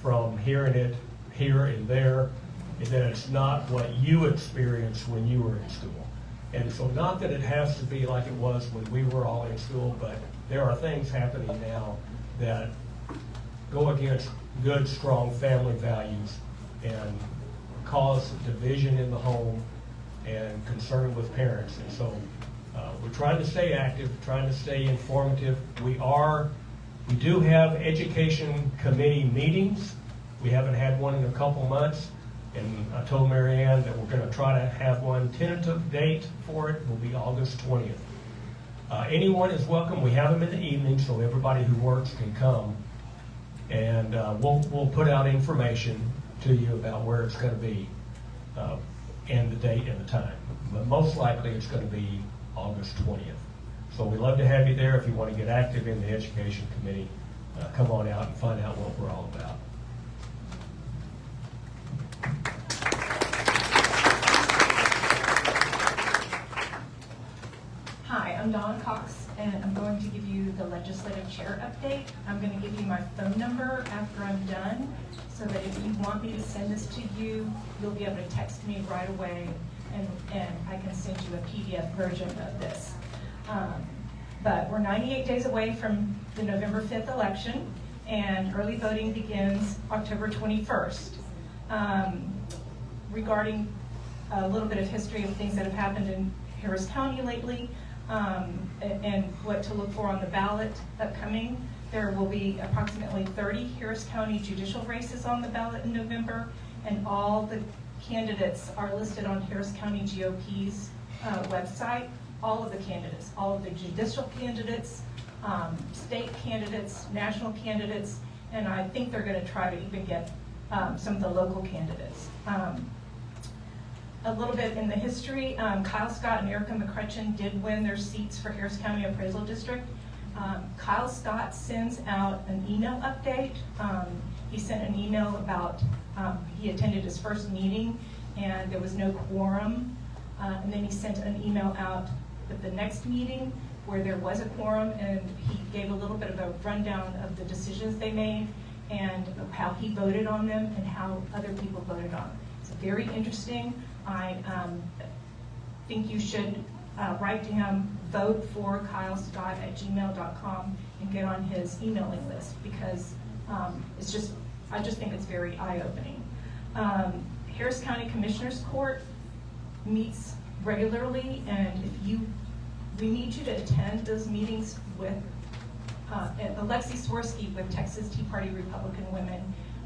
from hearing it here and there that it's not what you experienced when you were in school. And so not that it has to be like it was when we were all in school, but there are things happening now that go against good, strong family values and cause division in the home and concern with parents. And so we're trying to stay active, trying to stay informative. We do have education committee meetings. We haven't had one in a couple months. And I told Mary Ann that we're going to try to have one. Tentative date for it will be August 20th. Anyone is welcome. We have them in the evening so everybody who works can come. And we'll put out information to you about where it's going to be and the date and the time. But most likely it's going to be August 20th. So we'd love to have you there. If you want to get active in the Education Committee, come on out and find out what we're all about. Hi, I'm Dawn Cox, and I'm going to give you the legislative chair update. I'm going to give you my phone number after I'm done, so that if you want me to send this to you, you'll be able to text me right away, and I can send you a PDF version of this. But we're 98 days away from the November 5th election, and early voting begins October 21st. Regarding a little bit of history of things that have happened in Harris County lately, and what to look for on the ballot upcoming, there will be approximately 30 Harris County judicial races on the ballot in November, and all the candidates are listed on Harris County GOP's website. All of the candidates, all of the judicial candidates, state candidates, national candidates, and I think they're going to try to even get some of the local candidates. A little bit in the history, Kyle Scott and Erica McCutcheon did win their seats for Harris County Appraisal District. Kyle Scott sends out an email update. He sent an email about he attended his first meeting and there was no quorum. And then he sent an email out at the next meeting where there was a quorum, and he gave a little bit of a rundown of the decisions they made and of how he voted on them and how other people voted on them. It's very interesting. I think you should write to him, vote for Kyle Scott at gmail.com, and get on his emailing list, because it's just, I just think it's very eye-opening. Harris County Commissioners Court meets regularly, and we need you to attend those meetings with Alexi Swirsky with Texas Tea Party Republican Women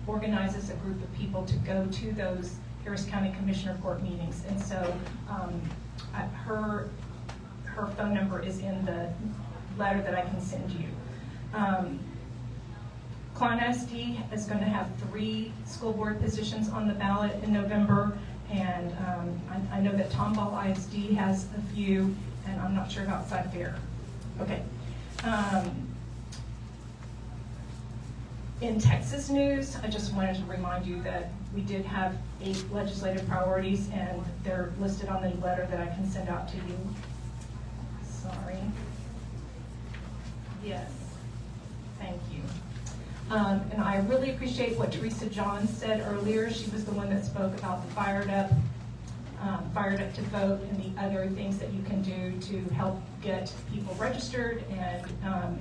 organizes a group of people to go to those Harris County Commissioner Court meetings, and so her phone number is in the letter that I can send you. Klein ISD is going to have 3 school board positions on the ballot in November, and I know that Tomball ISD has a few, and I'm not sure about Side Fair. Okay. In Texas news, I just wanted to remind you that we did have 8 legislative priorities, and they're listed on the letter that I can send out to you. Sorry. Yes. Thank you. And I really appreciate what Teresa Johns said earlier. She was the one that spoke about the Fired Up to Vote and the other things that you can do to help get people registered and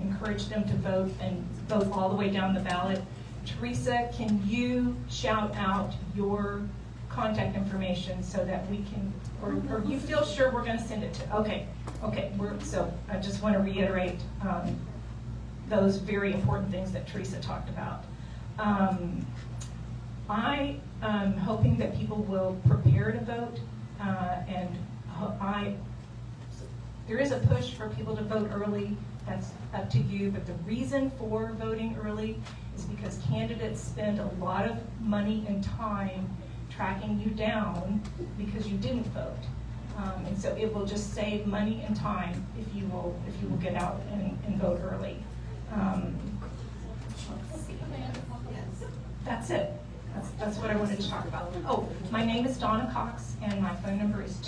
encourage them to vote and vote all the way down the ballot. Teresa, can you shout out your contact information so that we can, or you feel sure we're going to send it to? Okay. So I just want to reiterate those very important things that Teresa talked about. I am hoping that people will prepare to vote, and there is a push for people to vote early. That's up to you, but the reason for voting early is because candidates spend a lot of money and time tracking you down because you didn't vote. And so it will just save money and time if you will get out and vote early. Let's see. That's it. That's what I wanted to talk about. Oh, my name is Donna Cox, and my phone number is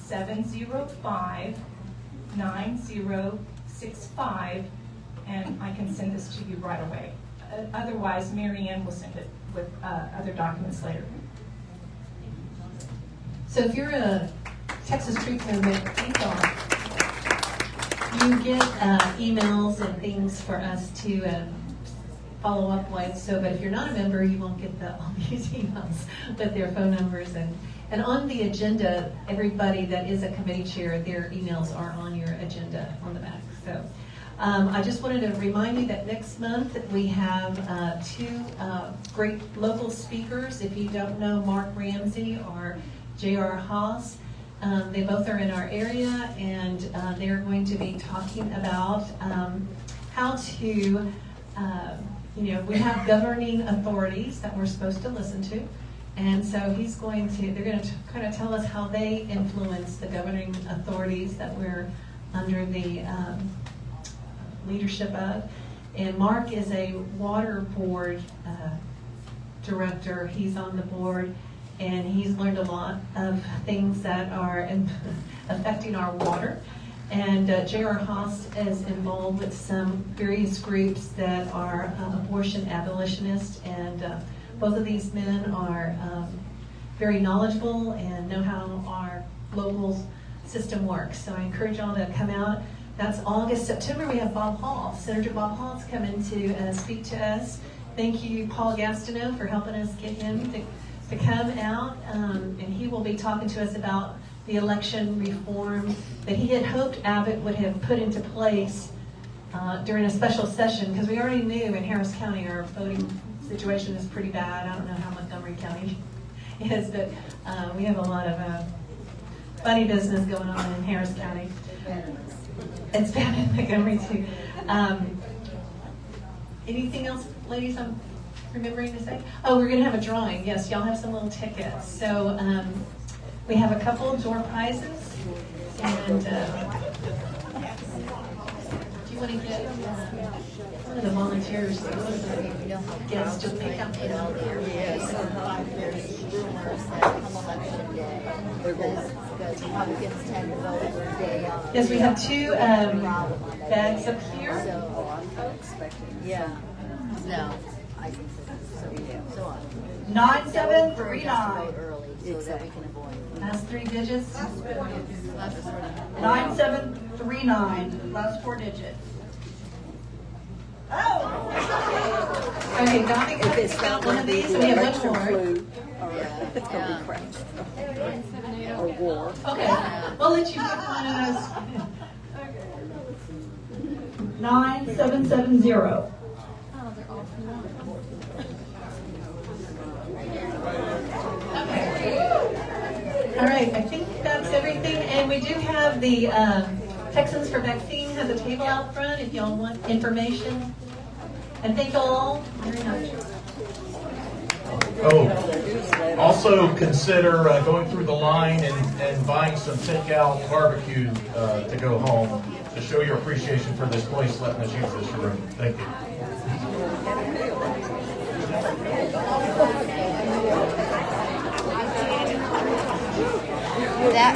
281-705-9065, and I can send this to you right away. Otherwise, Mary Ann will send it with other documents later. So if you're a Texas Truth Movement people, you get emails and things for us to follow up with. So, but if you're not a member, you won't get all these emails with their phone numbers. And on the agenda, everybody that is a committee chair, their emails are on your agenda on the back. So I just wanted to remind you that next month we have 2 great local speakers. If you don't know Mark Ramsey or J.R. Haas, they both are in our area, and they're going to be talking about how to, we have governing authorities that we're supposed to listen to, and so they're going to kind of tell us how they influence the governing authorities that we're under the leadership of. And Mark is a water board director. He's on the board, and he's learned a lot of things that are affecting our water. And J.R. Haas is involved with some various groups that are abortion abolitionists, and both of these men are very knowledgeable and know how our local system works. So I encourage y'all to come out. That's August. September, we have Bob Hall. Senator Bob Hall's coming to speak to us. Thank you, Paul Gastineau, for helping us get him to come out. And he will be talking to us about the election reform that he had hoped Abbott would have put into place during a special session, because we already knew in Harris County our voting situation is pretty bad. I don't know how Montgomery County is, but we have a lot of funny business going on in Harris County. It's bad in Montgomery too. Anything else, ladies, I'm remembering to say? Oh, we're going to have a drawing. Yes, y'all have some little tickets. So we have a couple door prizes. And do you want to get one of the volunteers, guests, to pick up the There's rumors that come election day, the Republicans tend to vote for a day off. Yes, we have two bags up here. Yeah. No, I think so. So on. 9739. Early so that we can avoid. Last three digits. 9739. Last four digits. Oh! Okay, Donna, if it's not one of these, we have one more. It's going to be crash. Or war. Okay, we'll let you pick one of those. 9770. All right, I think that's everything. And we do have the Texans for Vaccine has a table out front if y'all want information. And thank you all very much. Oh, also consider going through the line and buying some takeout barbecue to go home to show your appreciation for this place letting us use this room. Thank you. That